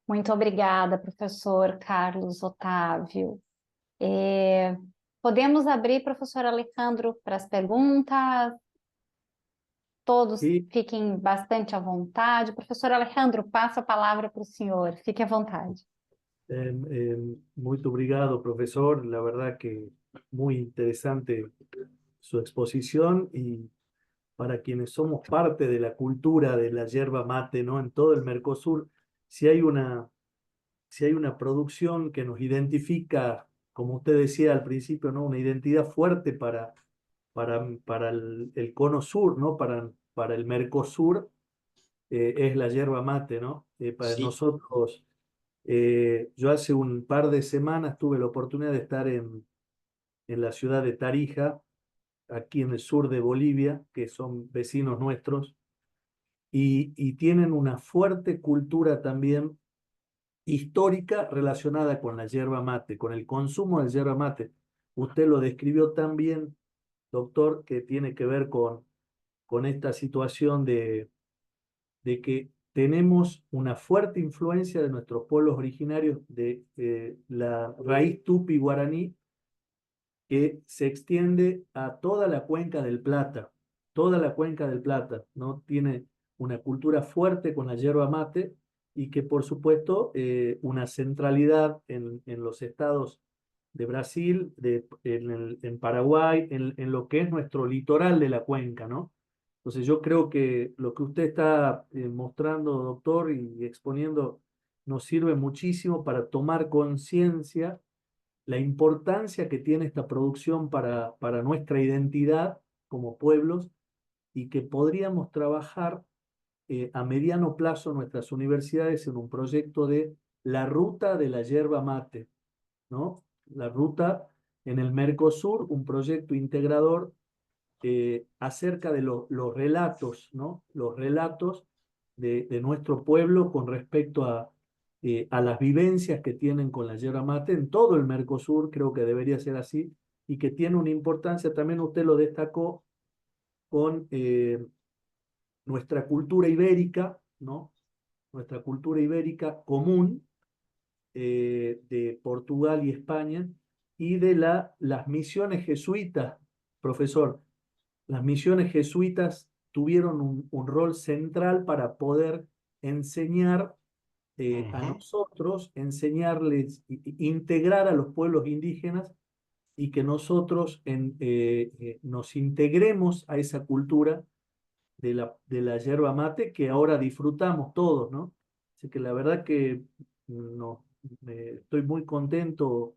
Muito obrigada, professor Carlos Otávio. Podemos abrir, professor Alejandro, para as perguntas? Todos Sí, fiquem bastante à vontade. Professor Alejandro, passo a palavra para o senhor. Fique à vontade. muy obrigado, profesor. La verdad que muy interesante su exposición y para quienes somos parte de la cultura de la yerba mate, ¿no? En todo el Mercosur, si hay una producción que nos identifica, como usted decía al principio, ¿no? Una identidad fuerte para el cono sur, ¿no? Para el Mercosur, es la yerba mate, ¿no? Para Sim. nosotros, yo hace un par de semanas tuve la oportunidad de estar en la ciudad de Tarija, aquí en el sur de Bolivia, que son vecinos nuestros, y tienen una fuerte cultura también histórica relacionada con la yerba mate, con el consumo de yerba mate. Usted lo describió tan bien, doctor, que tiene que ver con esta situación de que tenemos una fuerte influencia de nuestros pueblos originarios, de la raíz tupi guaraní, que se extiende a toda la cuenca del Plata. Toda la cuenca del Plata, ¿no? Tiene una cultura fuerte con la yerba mate y que, por supuesto, una centralidad en los estados de Brasil, en Paraguay, en lo que es nuestro litoral de la cuenca, ¿no? Entonces yo creo que lo que usted está mostrando, doctor, y exponiendo, nos sirve muchísimo para tomar conciencia la importancia que tiene esta producción para nuestra identidad como pueblos y que podríamos trabajar a mediano plazo en nuestras universidades en un proyecto de la ruta de la yerba mate, ¿no? La ruta en el Mercosur, un proyecto integrador acerca de los relatos, ¿no? Los relatos de nuestro pueblo con respecto a las vivencias que tienen con la yerba mate en todo el Mercosur, creo que debería ser así, y que tiene una importancia, también usted lo destacó, con nuestra cultura ibérica, ¿no? Nuestra cultura ibérica común de Portugal y España, y de las misiones jesuitas, profesor. Las misiones jesuitas tuvieron un rol central para poder enseñar a nosotros, enseñarles, integrar a los pueblos indígenas y que nosotros nos integremos a esa cultura de la yerba mate que ahora disfrutamos todos, ¿no? Así que la verdad que no, estoy muy contento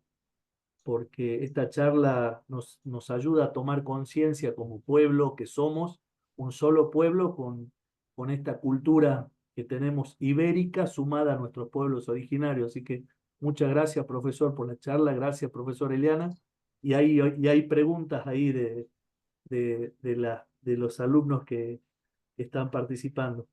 porque esta charla nos ayuda a tomar conciencia como pueblo que somos, un solo pueblo con esta cultura que tenemos ibérica sumada a nuestros pueblos originarios. Así que muchas gracias, profesor, por la charla. Gracias, profesor Eliana. Y hay preguntas ahí de los alumnos que están participando.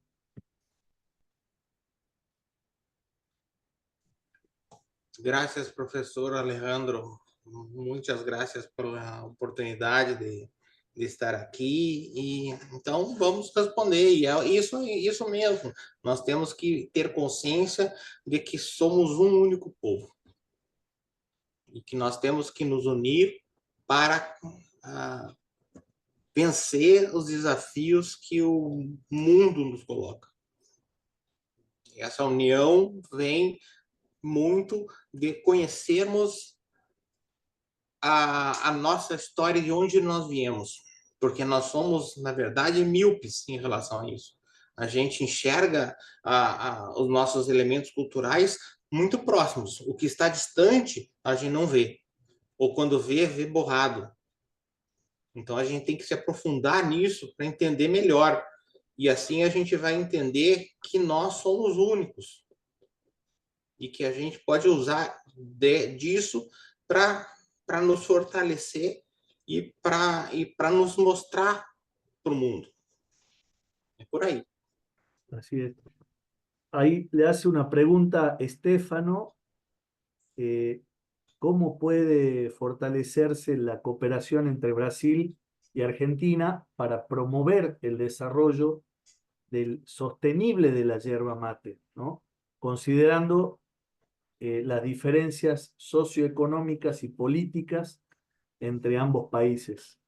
Graças, professor Alejandro. Muitas graças pela oportunidade de estar aqui. E então vamos responder. E é isso mesmo. Nós temos que ter consciência de que somos um único povo e que nós temos que nos unir para vencer os desafios que o mundo nos coloca. Essa união vem muito de conhecermos a nossa história, de onde nós viemos, porque nós somos, na verdade, míopes em relação a isso. A gente enxerga os nossos elementos culturais muito próximos. O que está distante, a gente não vê. Ou quando vê borrado. Então, a gente tem que se aprofundar nisso para entender melhor. E assim a gente vai entender que nós somos únicos. E que a gente pode usar disso para nos fortalecer e para nos mostrar para o mundo. É por aí. Así es. Ahí le hace una pregunta Estefano cómo puede fortalecerse la cooperación entre Brasil y Argentina para promover el desarrollo sostenible de la yerba mate, ¿no? Considerando las diferencias socioeconómicas y políticas entre ambos países.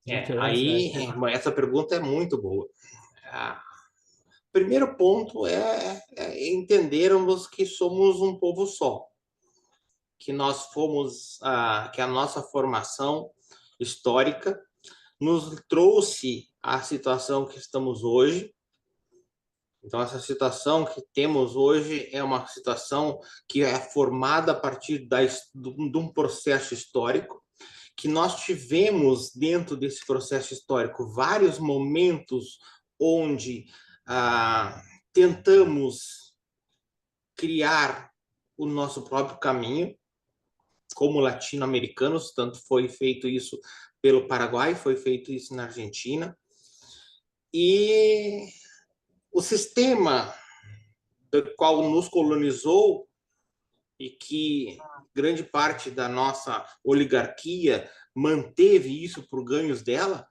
Muchas Aí, gracias. essa pergunta é muito boa. Primeiro ponto é entendermos que somos um povo só, que nós fomos, que a nossa formação histórica nos trouxe à situação que estamos hoje. Então, essa situação que temos hoje é uma situação que é formada a partir de um processo histórico, que nós tivemos dentro desse processo histórico vários momentos onde tentamos criar o nosso próprio caminho, como latino-americanos, tanto foi feito isso pelo Paraguai, foi feito isso na Argentina, e o sistema do qual nos colonizou e que grande parte da nossa oligarquia manteve isso por ganhos dela,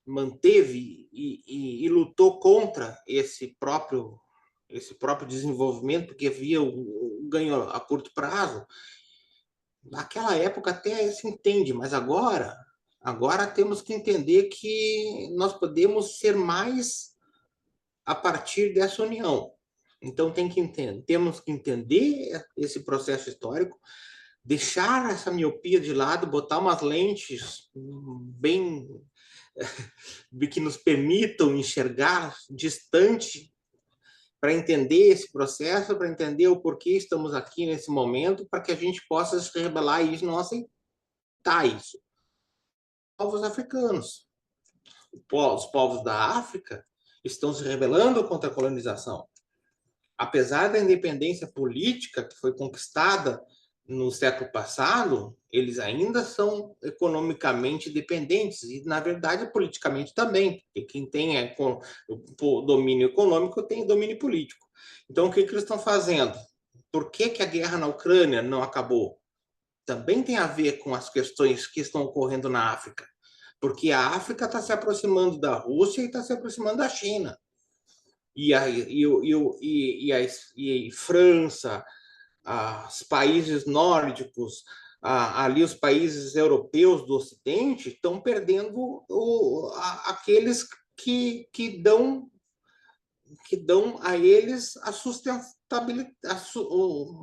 manteve e lutou contra esse próprio desenvolvimento, porque havia o ganho a curto prazo. Naquela época até se entende, mas agora temos que entender que nós podemos ser mais a partir dessa união. Então temos que entender esse processo histórico, deixar essa miopia de lado, botar umas lentes bem que nos permitam enxergar distante para entender esse processo, para entender o porquê estamos aqui nesse momento, para que a gente possa se rebelar e não aceitar isso. Povos africanos, os povos da África estão se rebelando contra a colonização. Apesar da independência política que foi conquistada no século passado, eles ainda são economicamente dependentes e, na verdade, politicamente também, porque quem tem o domínio econômico tem domínio político. Então, o que eles estão fazendo? Por que a guerra na Ucrânia não acabou? Também tem a ver com as questões que estão ocorrendo na África, porque a África está se aproximando da Rússia e está se aproximando da China. E a França, os países nórdicos, ali os países europeus do Ocidente estão perdendo aqueles que dão a eles a sustentabilidade,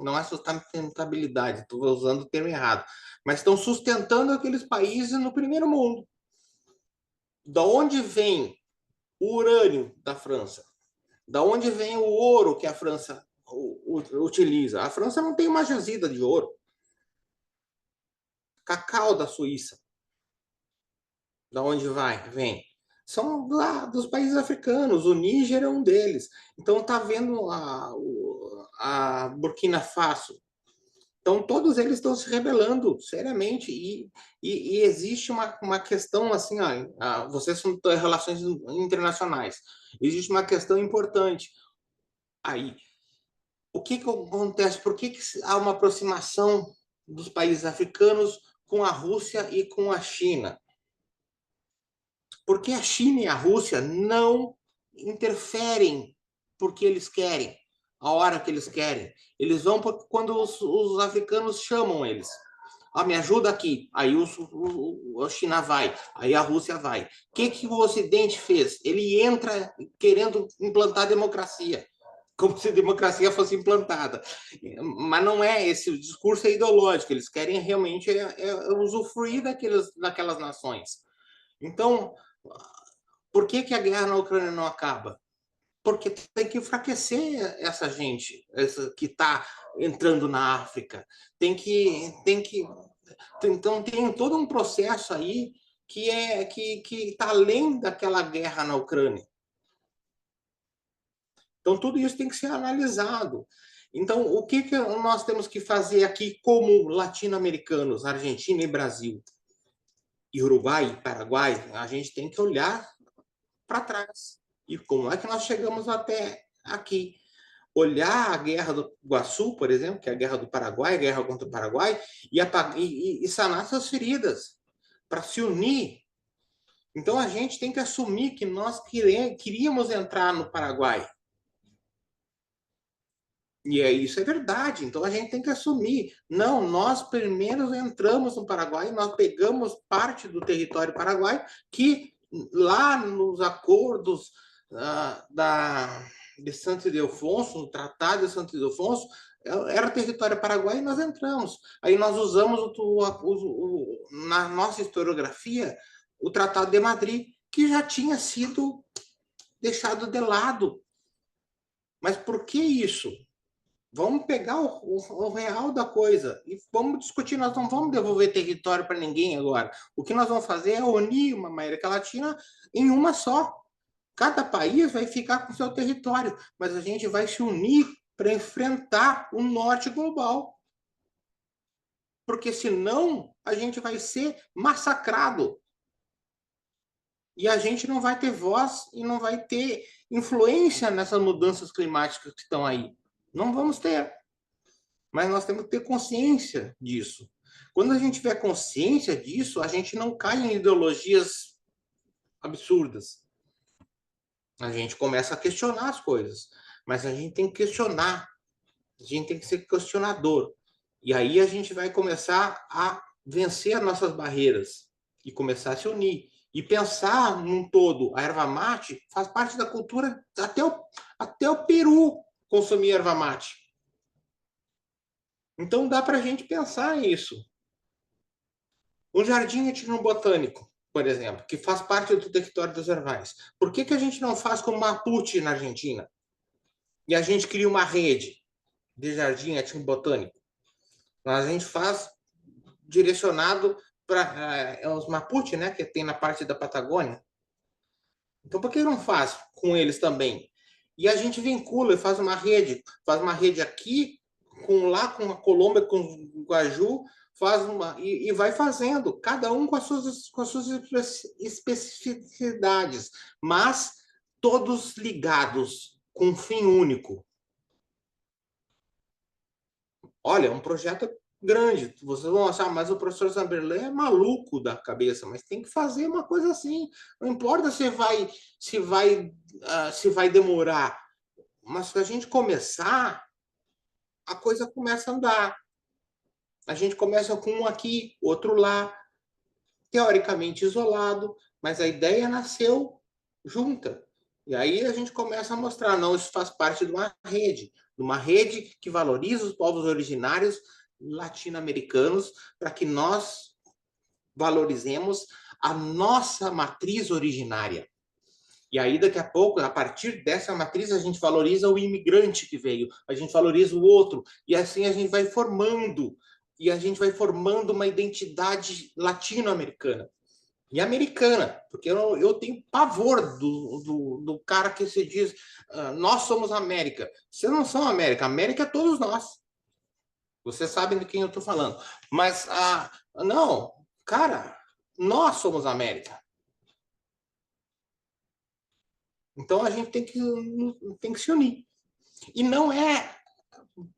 não é sustentabilidade, estou usando o termo errado, mas estão sustentando aqueles países no primeiro mundo. Da onde vem o urânio da França? Da onde vem o ouro que a França utiliza? A França não tem uma jazida de ouro. Cacau da Suíça. Da onde vem? São lá dos países africanos. O Níger é um deles. Então está vendo a Burkina Faso. Então todos eles estão se rebelando seriamente e existe uma questão assim, vocês são relações internacionais. Existe uma questão importante aí. O que acontece? Por que há uma aproximação dos países africanos com a Rússia e com a China? Porque a China e a Rússia não interferem porque eles querem, a hora que eles querem. Eles vão quando os africanos chamam eles. Me ajuda aqui. Aí a China vai, aí a Rússia vai. O que o Ocidente fez? Ele entra querendo implantar democracia, como se a democracia fosse implantada. Mas não é, esse discurso é ideológico, eles querem realmente usufruir daquelas nações. Então, por que a guerra na Ucrânia não acaba? Porque tem que enfraquecer essa gente que está entrando na África. Então, tem todo um processo aí que está além daquela guerra na Ucrânia. Então, tudo isso tem que ser analisado. Então, o que nós temos que fazer aqui como latino-americanos, Argentina e Brasil, e Uruguai e Paraguai? A gente tem que olhar para trás. E como é que nós chegamos até aqui? olhar a Guerra do Iguaçu, por exemplo, que é a Guerra do Paraguai, a guerra contra o Paraguai, e sanar suas feridas, para se unir. Então, a gente tem que assumir que nós queríamos entrar no Paraguai. E isso é verdade. Então, a gente tem que assumir. Não, nós primeiro entramos no Paraguai, nós pegamos parte do território paraguaio, que lá nos acordos de Santo Ildefonso, no Tratado de Santo Ildefonso, era território paraguaio e nós entramos. Aí nós usamos na nossa historiografia o Tratado de Madrid, que já tinha sido deixado de lado. Mas por que isso? Vamos pegar o real da coisa e vamos discutir. Nós não vamos devolver território para ninguém agora. O que nós vamos fazer é unir uma América Latina em uma só. Cada país vai ficar com seu território, mas a gente vai se unir para enfrentar o norte global. Porque senão a gente vai ser massacrado. E a gente não vai ter voz e não vai ter influência nessas mudanças climáticas que estão aí. Não vamos ter. Mas nós temos que ter consciência disso. Quando a gente tiver consciência disso, a gente não cai em ideologias absurdas. A gente começa a questionar as coisas. Mas a gente tem que questionar. A gente tem que ser questionador. E aí a gente vai começar a vencer as nossas barreiras e começar a se unir. E pensar num todo. A erva mate faz parte da cultura até o Peru consumir erva mate. Então dá para a gente pensar nisso. Um jardim etnobotânico, por exemplo, que faz parte do território dos Ervais. Por que a gente não faz como Mapuche na Argentina? E a gente cria uma rede de jardim etnobotânico. A gente faz direcionado para os Mapuche, né, que tem na parte da Patagônia. Então por que não faz com eles também? E a gente vincula e faz uma rede aqui, com a Colômbia, com o Guaju, e vai fazendo, cada um com as suas especificidades, mas todos ligados com um fim único. Olha, um projeto grande. Vocês vão achar, mas o professor Zamberlan é maluco da cabeça, mas tem que fazer uma coisa assim. Não importa se vai demorar, mas se a gente começar, a coisa começa a andar. A gente começa com um aqui, outro lá, teoricamente isolado, mas a ideia nasceu junta. E aí a gente começa a mostrar, não, isso faz parte de uma rede que valoriza os povos originários latino-americanos, para que nós valorizemos a nossa matriz originária. E aí, daqui a pouco, a partir dessa matriz, a gente valoriza o imigrante que veio, a gente valoriza o outro, e assim a gente vai formando, uma identidade latino-americana. E americana, porque eu tenho pavor do cara que se diz nós somos América. Vocês não são América, América é todos nós. Vocês sabem de quem eu estou falando. Mas, não, cara, nós somos América. Então, a gente tem que se unir. E não é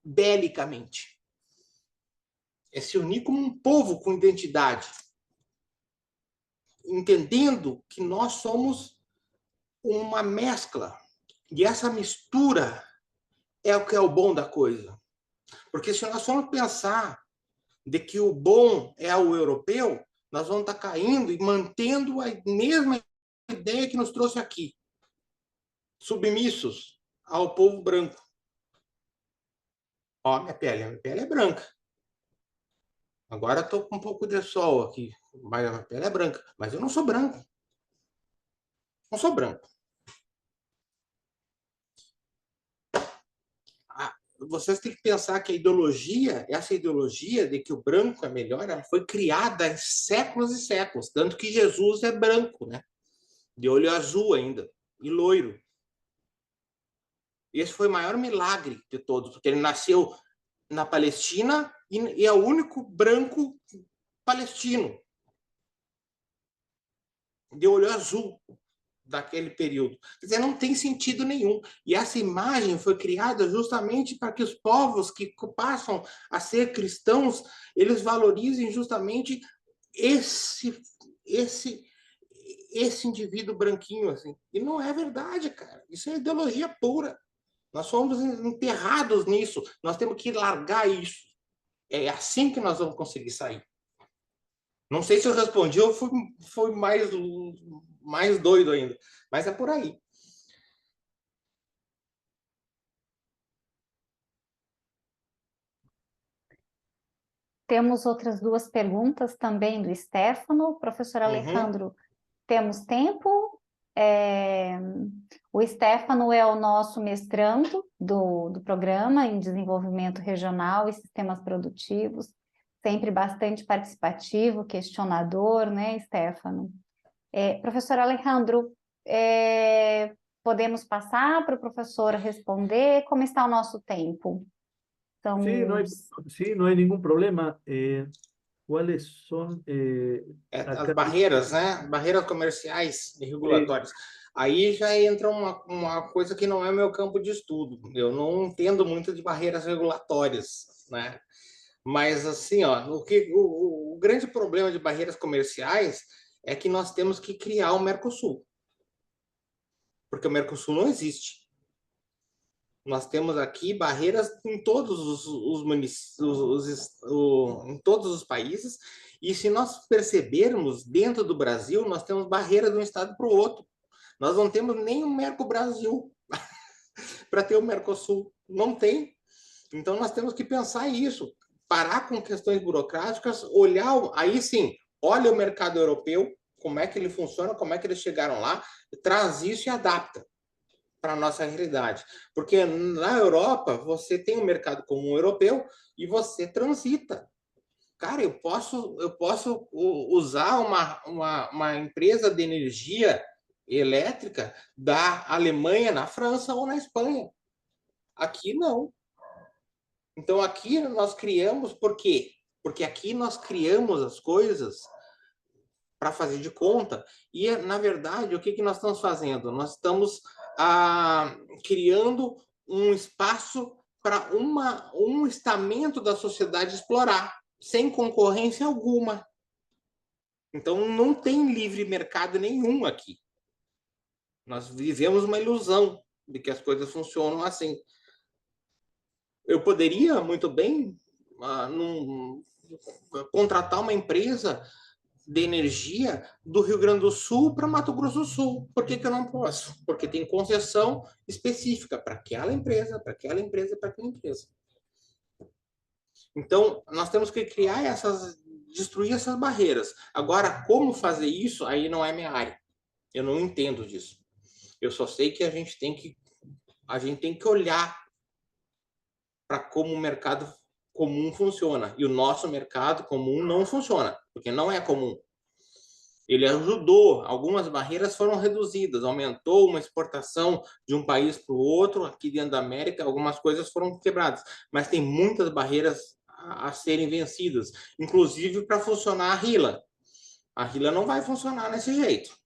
belicamente. É se unir como um povo com identidade. Entendendo que nós somos uma mescla. E essa mistura é o que é o bom da coisa. Porque se nós formos pensar de que o bom é o europeu, nós vamos estar caindo e mantendo a mesma ideia que nos trouxe aqui. Submissos ao povo branco. Ó, minha pele é branca. Agora estou com um pouco de sol aqui, mas a minha pele é branca. Mas eu não sou branco. Não sou branco. Vocês têm que pensar que essa ideologia de que o branco é melhor, ela foi criada em séculos e séculos. Tanto que Jesus é branco, né? De olho azul ainda, e loiro. Esse foi o maior milagre de todos, porque ele nasceu na Palestina e é o único branco palestino. De olho azul. daquele período. Quer dizer, não tem sentido nenhum. E essa imagem foi criada justamente para que os povos que passam a ser cristãos, eles valorizem justamente esse esse esse indivíduo branquinho assim. E não é verdade, cara. Isso é ideologia pura. Nós somos enterrados nisso. Nós temos que largar isso. É assim que nós vamos conseguir sair. Não sei se eu respondi ou foi mais doido ainda, mas é por aí. Temos outras duas perguntas também do Stefano. Professor Alejandro, temos tempo? O Stefano é o nosso mestrando do programa em desenvolvimento regional e sistemas produtivos, sempre bastante participativo, questionador, né, Stefano? Professor Alejandro, podemos passar para o professor responder? Como está o nosso tempo? Sí, no hay ningún problema. ¿Cuáles son? As Acá barreiras, né? Barreiras comerciais e regulatórias. Aí já entra uma coisa que não é meu campo de estudo. Eu não entendo muito de barreiras regulatórias, né? Mas assim, ó, o grande problema de barreiras comerciais é que nós temos que criar o Mercosul, porque o Mercosul não existe. Nós temos aqui barreiras em todos os municípios, em todos os países, e se nós percebermos, dentro do Brasil, nós temos barreira de um estado para o outro. Nós não temos nem o Mercobrasil para ter o Mercosul. Não tem. Então, nós temos que pensar isso. Parar com questões burocráticas, olhar, aí sim, olha o mercado europeu, como é que ele funciona, como é que eles chegaram lá, traz isso e adapta para a nossa realidade. Porque na Europa, você tem um mercado comum europeu e você transita. Cara, eu posso usar uma empresa de energia elétrica da Alemanha na França ou na Espanha. Aqui não. Então aqui nós criamos, por quê? Porque aqui nós criamos as coisas para fazer de conta. E, na verdade, o que nós estamos fazendo? Nós estamos criando um espaço para um estamento da sociedade explorar, sem concorrência alguma. Então, não tem livre mercado nenhum aqui. Nós vivemos uma ilusão de que as coisas funcionam assim. Eu poderia, muito bem, contratar uma empresa de energia do Rio Grande do Sul para Mato Grosso do Sul. Por que eu não posso? Porque tem concessão específica para aquela empresa, para aquela empresa, para aquela empresa. Então, nós temos que criar destruir essas barreiras. Agora, como fazer isso, aí não é minha área. Eu não entendo disso. Eu só sei que a gente tem que olhar para como o mercado comum funciona. E o nosso mercado comum não funciona, porque não é comum. Ele ajudou, algumas barreiras foram reduzidas, aumentou uma exportação de um país para o outro, aqui dentro da América, algumas coisas foram quebradas, mas tem muitas barreiras a serem vencidas, inclusive para funcionar a RILA. A RILA não vai funcionar desse jeito.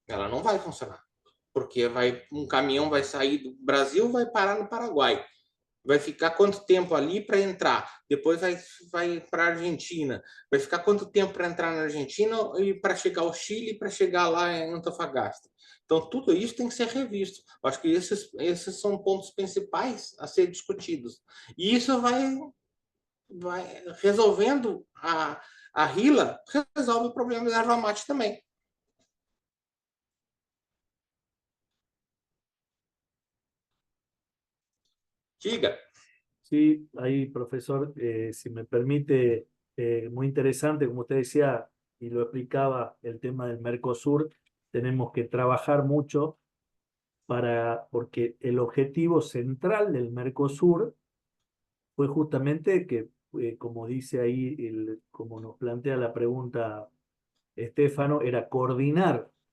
Ela não vai funcionar, porque um caminhão vai sair do Brasil, vai parar no Paraguai. Vai ficar quanto tempo ali para entrar? Depois vai para a Argentina. Vai ficar quanto tempo para entrar na Argentina e para chegar ao Chile, para chegar lá em Antofagasta? Então, tudo isso tem que ser revisto. Eu acho que esses são pontos principais a ser discutidos. E isso vai resolvendo a RILA, resolve o problema da erva mate também. Diga. Sí, ahí, profesor, si me permite, muy interesante, como usted decía y lo explicaba, el tema del Mercosur, tenemos que trabajar mucho porque el objetivo central del Mercosur fue justamente que, como dice ahí, como nos plantea la pregunta Estefano, era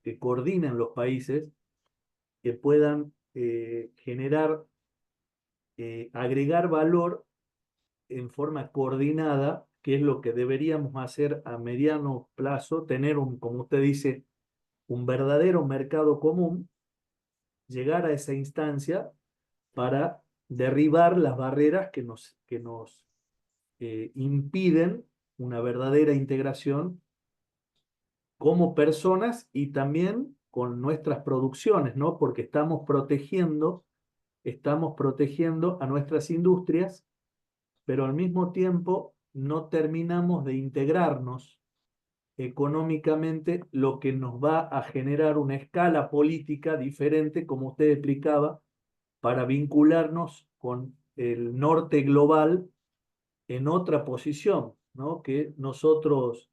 que coordinen los países, que puedan generar, agregar valor en forma coordinada, que es lo que deberíamos hacer a mediano plazo, tener como usted dice, un verdadero mercado común, llegar a esa instancia para derribar las barreras que nos impiden una verdadera integración como personas y también con nuestras producciones, ¿no? Porque estamos protegiendo a nuestras industrias, pero al mismo tiempo no terminamos de integrarnos económicamente, lo que nos va a generar una escala política diferente, como usted explicaba, para vincularnos con el norte global en otra posición, ¿no? Que nosotros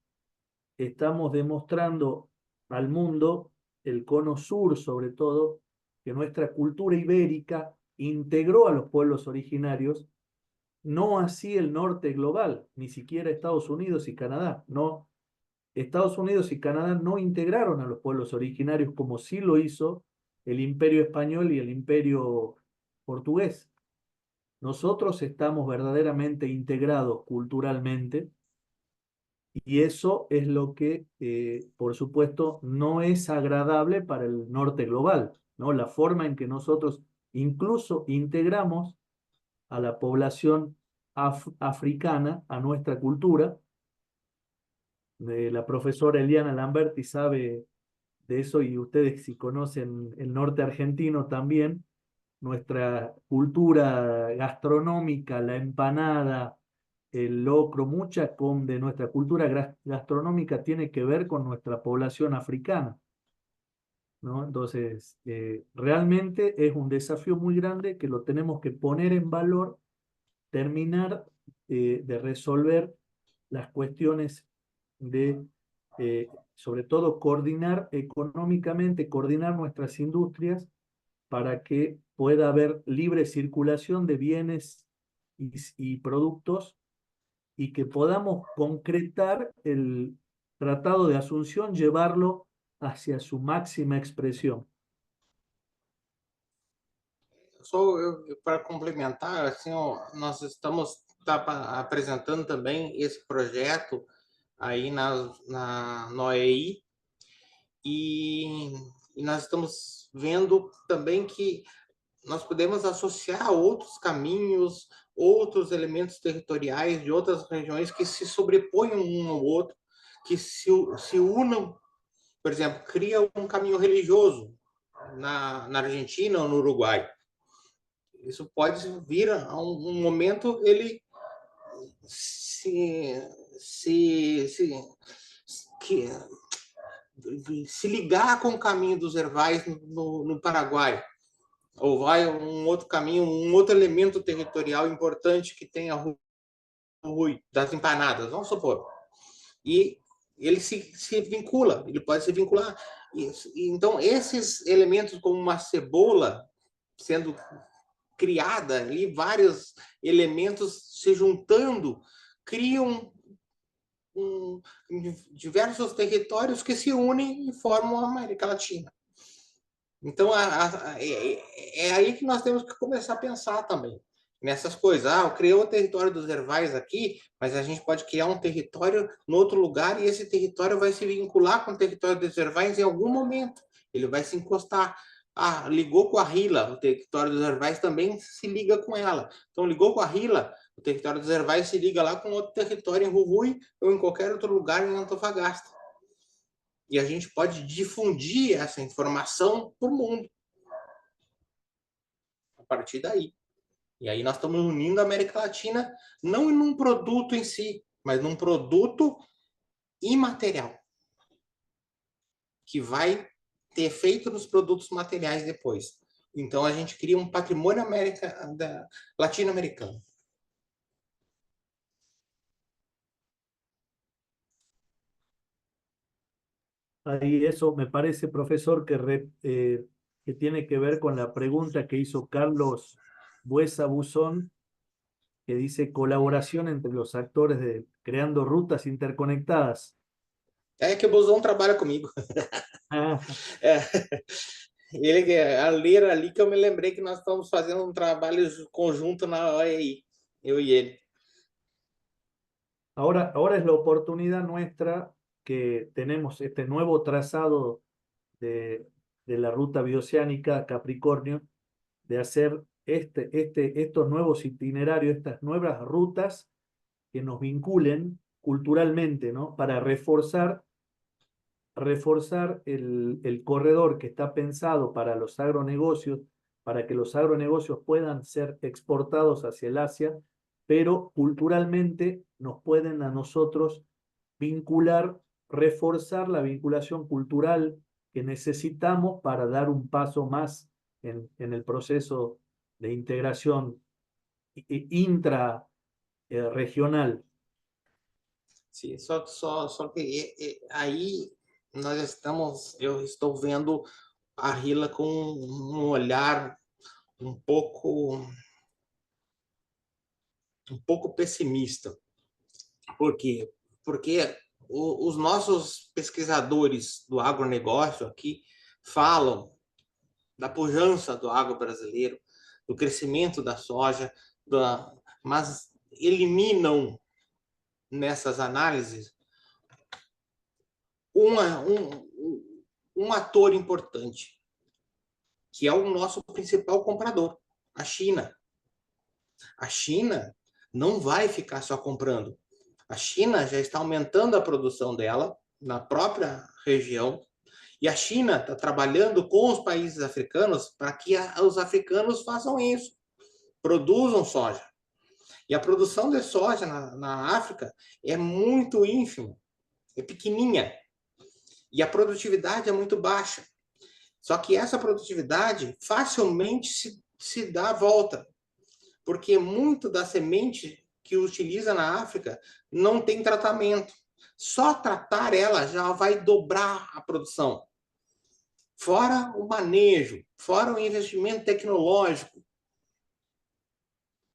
estamos demostrando al mundo, el cono sur sobre todo, que nuestra cultura ibérica integró a los pueblos originarios, no así el norte global, ni siquiera Estados Unidos y Canadá. No, Estados Unidos y Canadá no integraron a los pueblos originarios como sí lo hizo el Imperio Español y el Imperio Portugués. Nosotros estamos verdaderamente integrados culturalmente y eso es lo que, por supuesto, no es agradable para el norte global, ¿no? La forma en que nosotros incluso integramos a la población africana a nuestra cultura. La profesora Eliana Lamberti sabe de eso y ustedes si conocen el norte argentino también, nuestra cultura gastronómica, la empanada, el locro, mucha de nuestra cultura gastronómica tiene que ver con nuestra población africana, ¿no? Entonces, realmente es un desafío muy grande que lo tenemos que poner en valor, terminar de resolver las cuestiones de, sobre todo, coordinar económicamente, coordinar nuestras industrias para que pueda haber libre circulación de bienes y productos y que podamos concretar el Tratado de Asunción, llevarlo hacia su máxima expresión. Para complementar, assim, ó, nós estamos apresentando também esse projeto aí no OEI e nós estamos vendo também que nós podemos associar outros caminhos, outros elementos territoriais de outras regiões que se sobreponham um ao outro, que se unam. Por exemplo, cria um caminho religioso na Argentina ou no Uruguai. Isso pode vir a um momento ele se ligar com o caminho dos Hervais no Paraguai, ou vai um outro caminho, um outro elemento territorial importante que tem a Rui das empanadas, vamos supor. E ele se vincula, ele pode se vincular. Então, esses elementos como uma cebola sendo criada ali, vários elementos se juntando, criam diversos territórios que se unem e formam a América Latina. Então, é aí que nós temos que começar a pensar também, nessas coisas. Eu criei o território dos Hervais aqui, mas a gente pode criar um território no outro lugar e esse território vai se vincular com o território dos Hervais em algum momento. Ele vai se encostar. Ligou com a Rila, o território dos Hervais também se liga com ela. Então, ligou com a Rila, o território dos Hervais se liga lá com outro território em Jujuy ou em qualquer outro lugar em Antofagasta. E a gente pode difundir essa informação para o mundo. A partir daí. E aí nós estamos unindo a América Latina, não em um produto em si, mas num produto imaterial. Que vai ter efeito nos produtos materiais depois. Então, a gente cria um patrimônio latino-americano. Ahí eso me parece, profesor, que tiene que ver con la pregunta que hizo Carlos Buesa Buzón, que dice colaboración entre los actores creando rutas interconectadas. É que o Buzão trabalha comigo. Ele ali que eu me lembrei que nós estamos fazendo um trabalho conjunto na OEI, eu e ele. Ahora es la oportunidad nuestra que tenemos este nuevo trazado de la ruta bioceánica Capricornio, de hacer estos nuevos itinerarios, estas nuevas rutas que nos vinculen culturalmente, ¿no? Para reforzar el corredor que está pensado para los agronegocios, para que los agronegocios puedan ser exportados hacia el Asia, pero culturalmente nos pueden a nosotros vincular, reforzar la vinculación cultural que necesitamos para dar un paso más en el proceso de integración intra-regional. Sim, só que aí eu estou vendo a Rila com um olhar um pouco pessimista. Por quê? Porque os nossos pesquisadores do agronegócio aqui falam da pujança do agro brasileiro, do crescimento da soja, mas eliminam nessas análises um ator importante, que é o nosso principal comprador, a China. A China não vai ficar só comprando. A China já está aumentando a produção dela na própria região, e a China está trabalhando com os países africanos para que os africanos façam isso, produzam soja. E a produção de soja na África é muito ínfima, é pequenininha, e a produtividade é muito baixa. Só que essa produtividade facilmente se dá a volta, porque muito da semente que utiliza na África não tem tratamento. Só tratar ela já vai dobrar a produção. Fora o manejo, fora o investimento tecnológico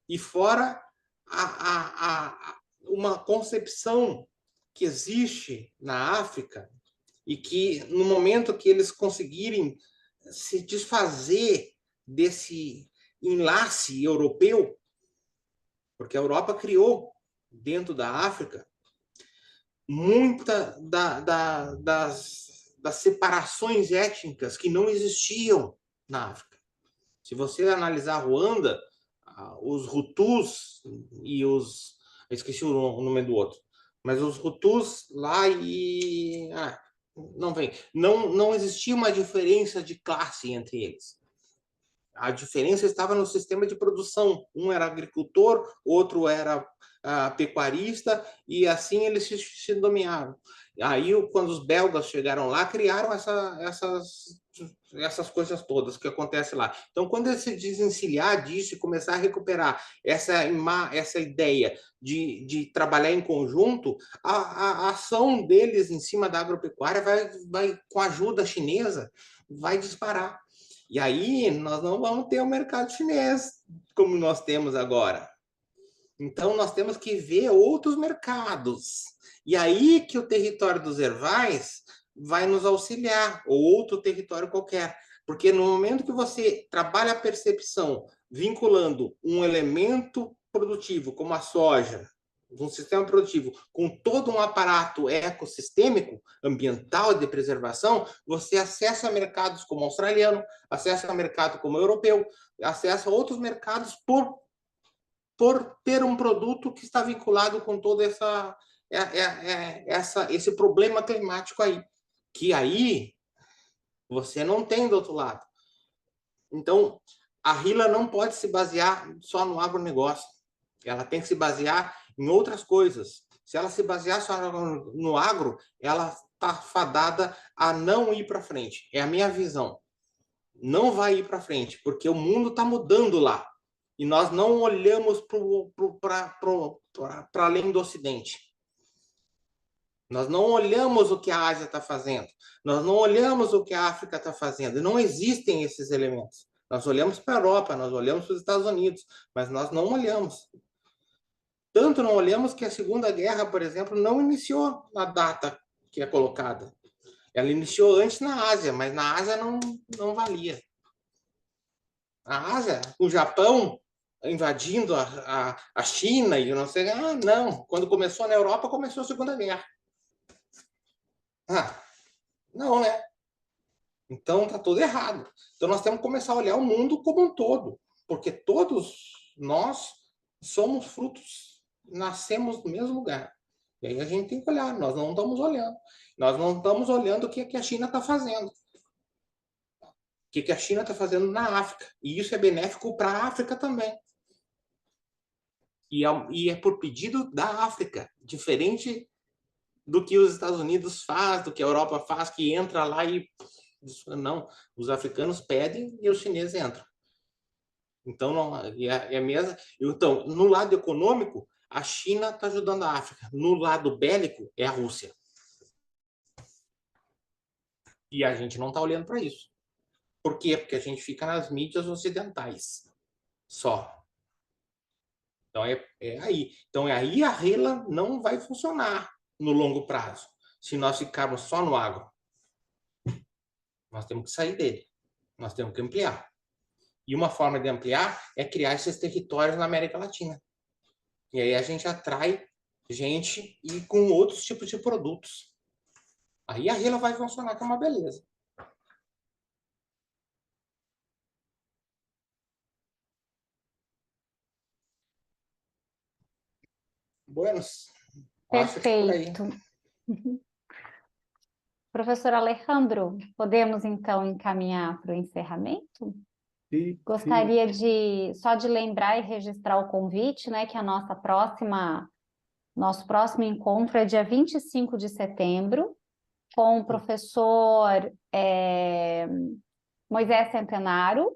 e fora uma concepção que existe na África e que, no momento que eles conseguirem se desfazer desse enlace europeu, porque a Europa criou, dentro da África, muita das separações étnicas que não existiam na África. Se você analisar Ruanda, os Hutus e os... Eu esqueci o nome do outro. Mas os Hutus lá e... Não existia uma diferença de classe entre eles. A diferença estava no sistema de produção. Um era agricultor, outro era pecuarista, e assim eles se dominavam. Aí, quando os belgas chegaram lá, criaram essas coisas todas que acontecem lá. Então, quando eles se desencilhar disso e começar a recuperar essa ideia de trabalhar em conjunto, a ação deles em cima da agropecuária vai, com a ajuda chinesa, vai disparar. E aí nós não vamos ter o mercado chinês como nós temos agora. Então, nós temos que ver outros mercados. E aí que o território dos Hervais vai nos auxiliar, ou outro território qualquer. Porque no momento que você trabalha a percepção vinculando um elemento produtivo, como a soja, um sistema produtivo, com todo um aparato ecossistêmico, ambiental e de preservação, você acessa mercados como o australiano, acessa mercado como o europeu, acessa outros mercados por ter um produto que está vinculado com todo esse problema climático aí, que aí você não tem do outro lado. Então, a Rila não pode se basear só no agronegócio, ela tem que se basear em outras coisas. Se ela se basear só no agro, ela está fadada a não ir para frente. É a minha visão. Não vai ir para frente, porque o mundo está mudando lá. E nós não olhamos para além do Ocidente. Nós não olhamos o que a Ásia está fazendo. Nós não olhamos o que a África está fazendo. Não existem esses elementos. Nós olhamos para a Europa, nós olhamos para os Estados Unidos, mas nós não olhamos. Tanto não olhamos que a Segunda Guerra, por exemplo, não iniciou na data que é colocada. Ela iniciou antes na Ásia, mas na Ásia não valia. A Ásia, o Japão invadindo a China e não sei... não. Quando começou na Europa, começou a Segunda Guerra. Não, né? Então, está tudo errado. Então, nós temos que começar a olhar o mundo como um todo, porque todos nós somos frutos, nascemos no mesmo lugar. E aí a gente tem que olhar, nós não estamos olhando. Nós não estamos olhando o que a China está fazendo. O que a China está fazendo na África. E isso é benéfico para a África também. E é por pedido da África, diferente do que os Estados Unidos faz, do que a Europa faz, que entra lá e... Não, os africanos pedem e os chineses entram. Então, não, é mesmo. Então, no lado econômico, a China está ajudando a África. No lado bélico, é a Rússia. E a gente não está olhando para isso. Por quê? Porque a gente fica nas mídias ocidentais. Só. Então, é aí. Então, aí a RELA não vai funcionar no longo prazo. Se nós ficarmos só no agro. Nós temos que sair dele. Nós temos que ampliar. E uma forma de ampliar é criar esses territórios na América Latina. E aí a gente atrai gente e com outros tipos de produtos. Aí a RELA vai funcionar com uma beleza. Buenos. Acho que por aí. Perfeito. Professor Alejandro, podemos então encaminhar para o encerramento? Sí, Gostaria só de lembrar e registrar o convite, né, que nosso próximo encontro é dia 25 de setembro, com o professor Moisés Centenaro,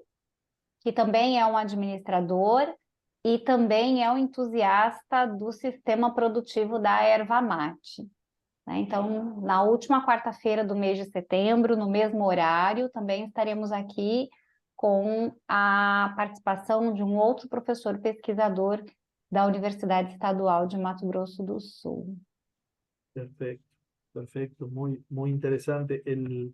que também é um administrador e também é um entusiasta do sistema produtivo da erva mate. Então, na última quarta-feira do mês de setembro, no mesmo horário, também estaremos aqui com a participação de um outro professor pesquisador da Universidade Estadual de Mato Grosso do Sul. perfecto, perfecto, muy interesante. El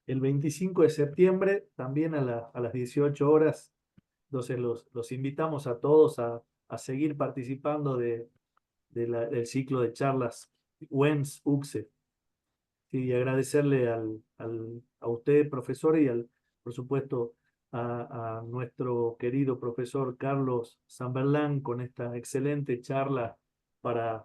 25 de septiembre, también a las 18 horas, entonces los invitamos a todos a seguir participando del ciclo de charlas WENS UCSE. Y agradecerle a usted, profesor, y por supuesto a nuestro querido profesor Carlos Zamberlán con esta excelente charla para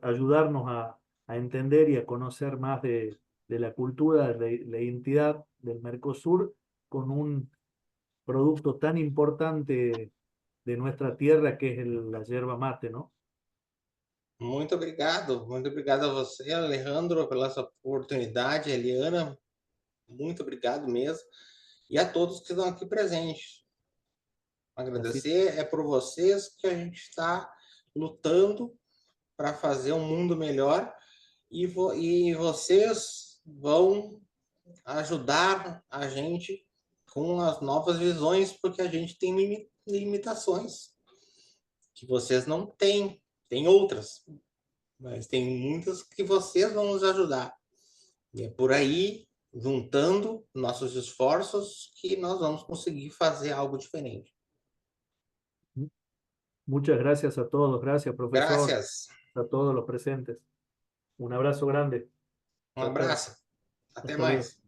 ayudarnos a entender y a conocer más de la cultura, de la identidad del Mercosur con un producto tan importante de nuestra tierra que es la yerba mate, ¿no? Muito obrigado a você, Alejandro, pela essa oportunidade, Eliana, muito obrigado mesmo, e a todos que estão aqui presentes. Agradecer, é por vocês que a gente está lutando para fazer um mundo melhor e vocês vão ajudar a gente com as novas visões, porque a gente tem limitações que vocês não têm. Tem outras, mas tem muitas que vocês vão nos ajudar. E é por aí, juntando nossos esforços, que nós vamos conseguir fazer algo diferente. Muchas gracias a todos, gracias profesor, Gracias. a todos los presentes. Un abrazo grande. Um abraço. Até Hasta mais. luego.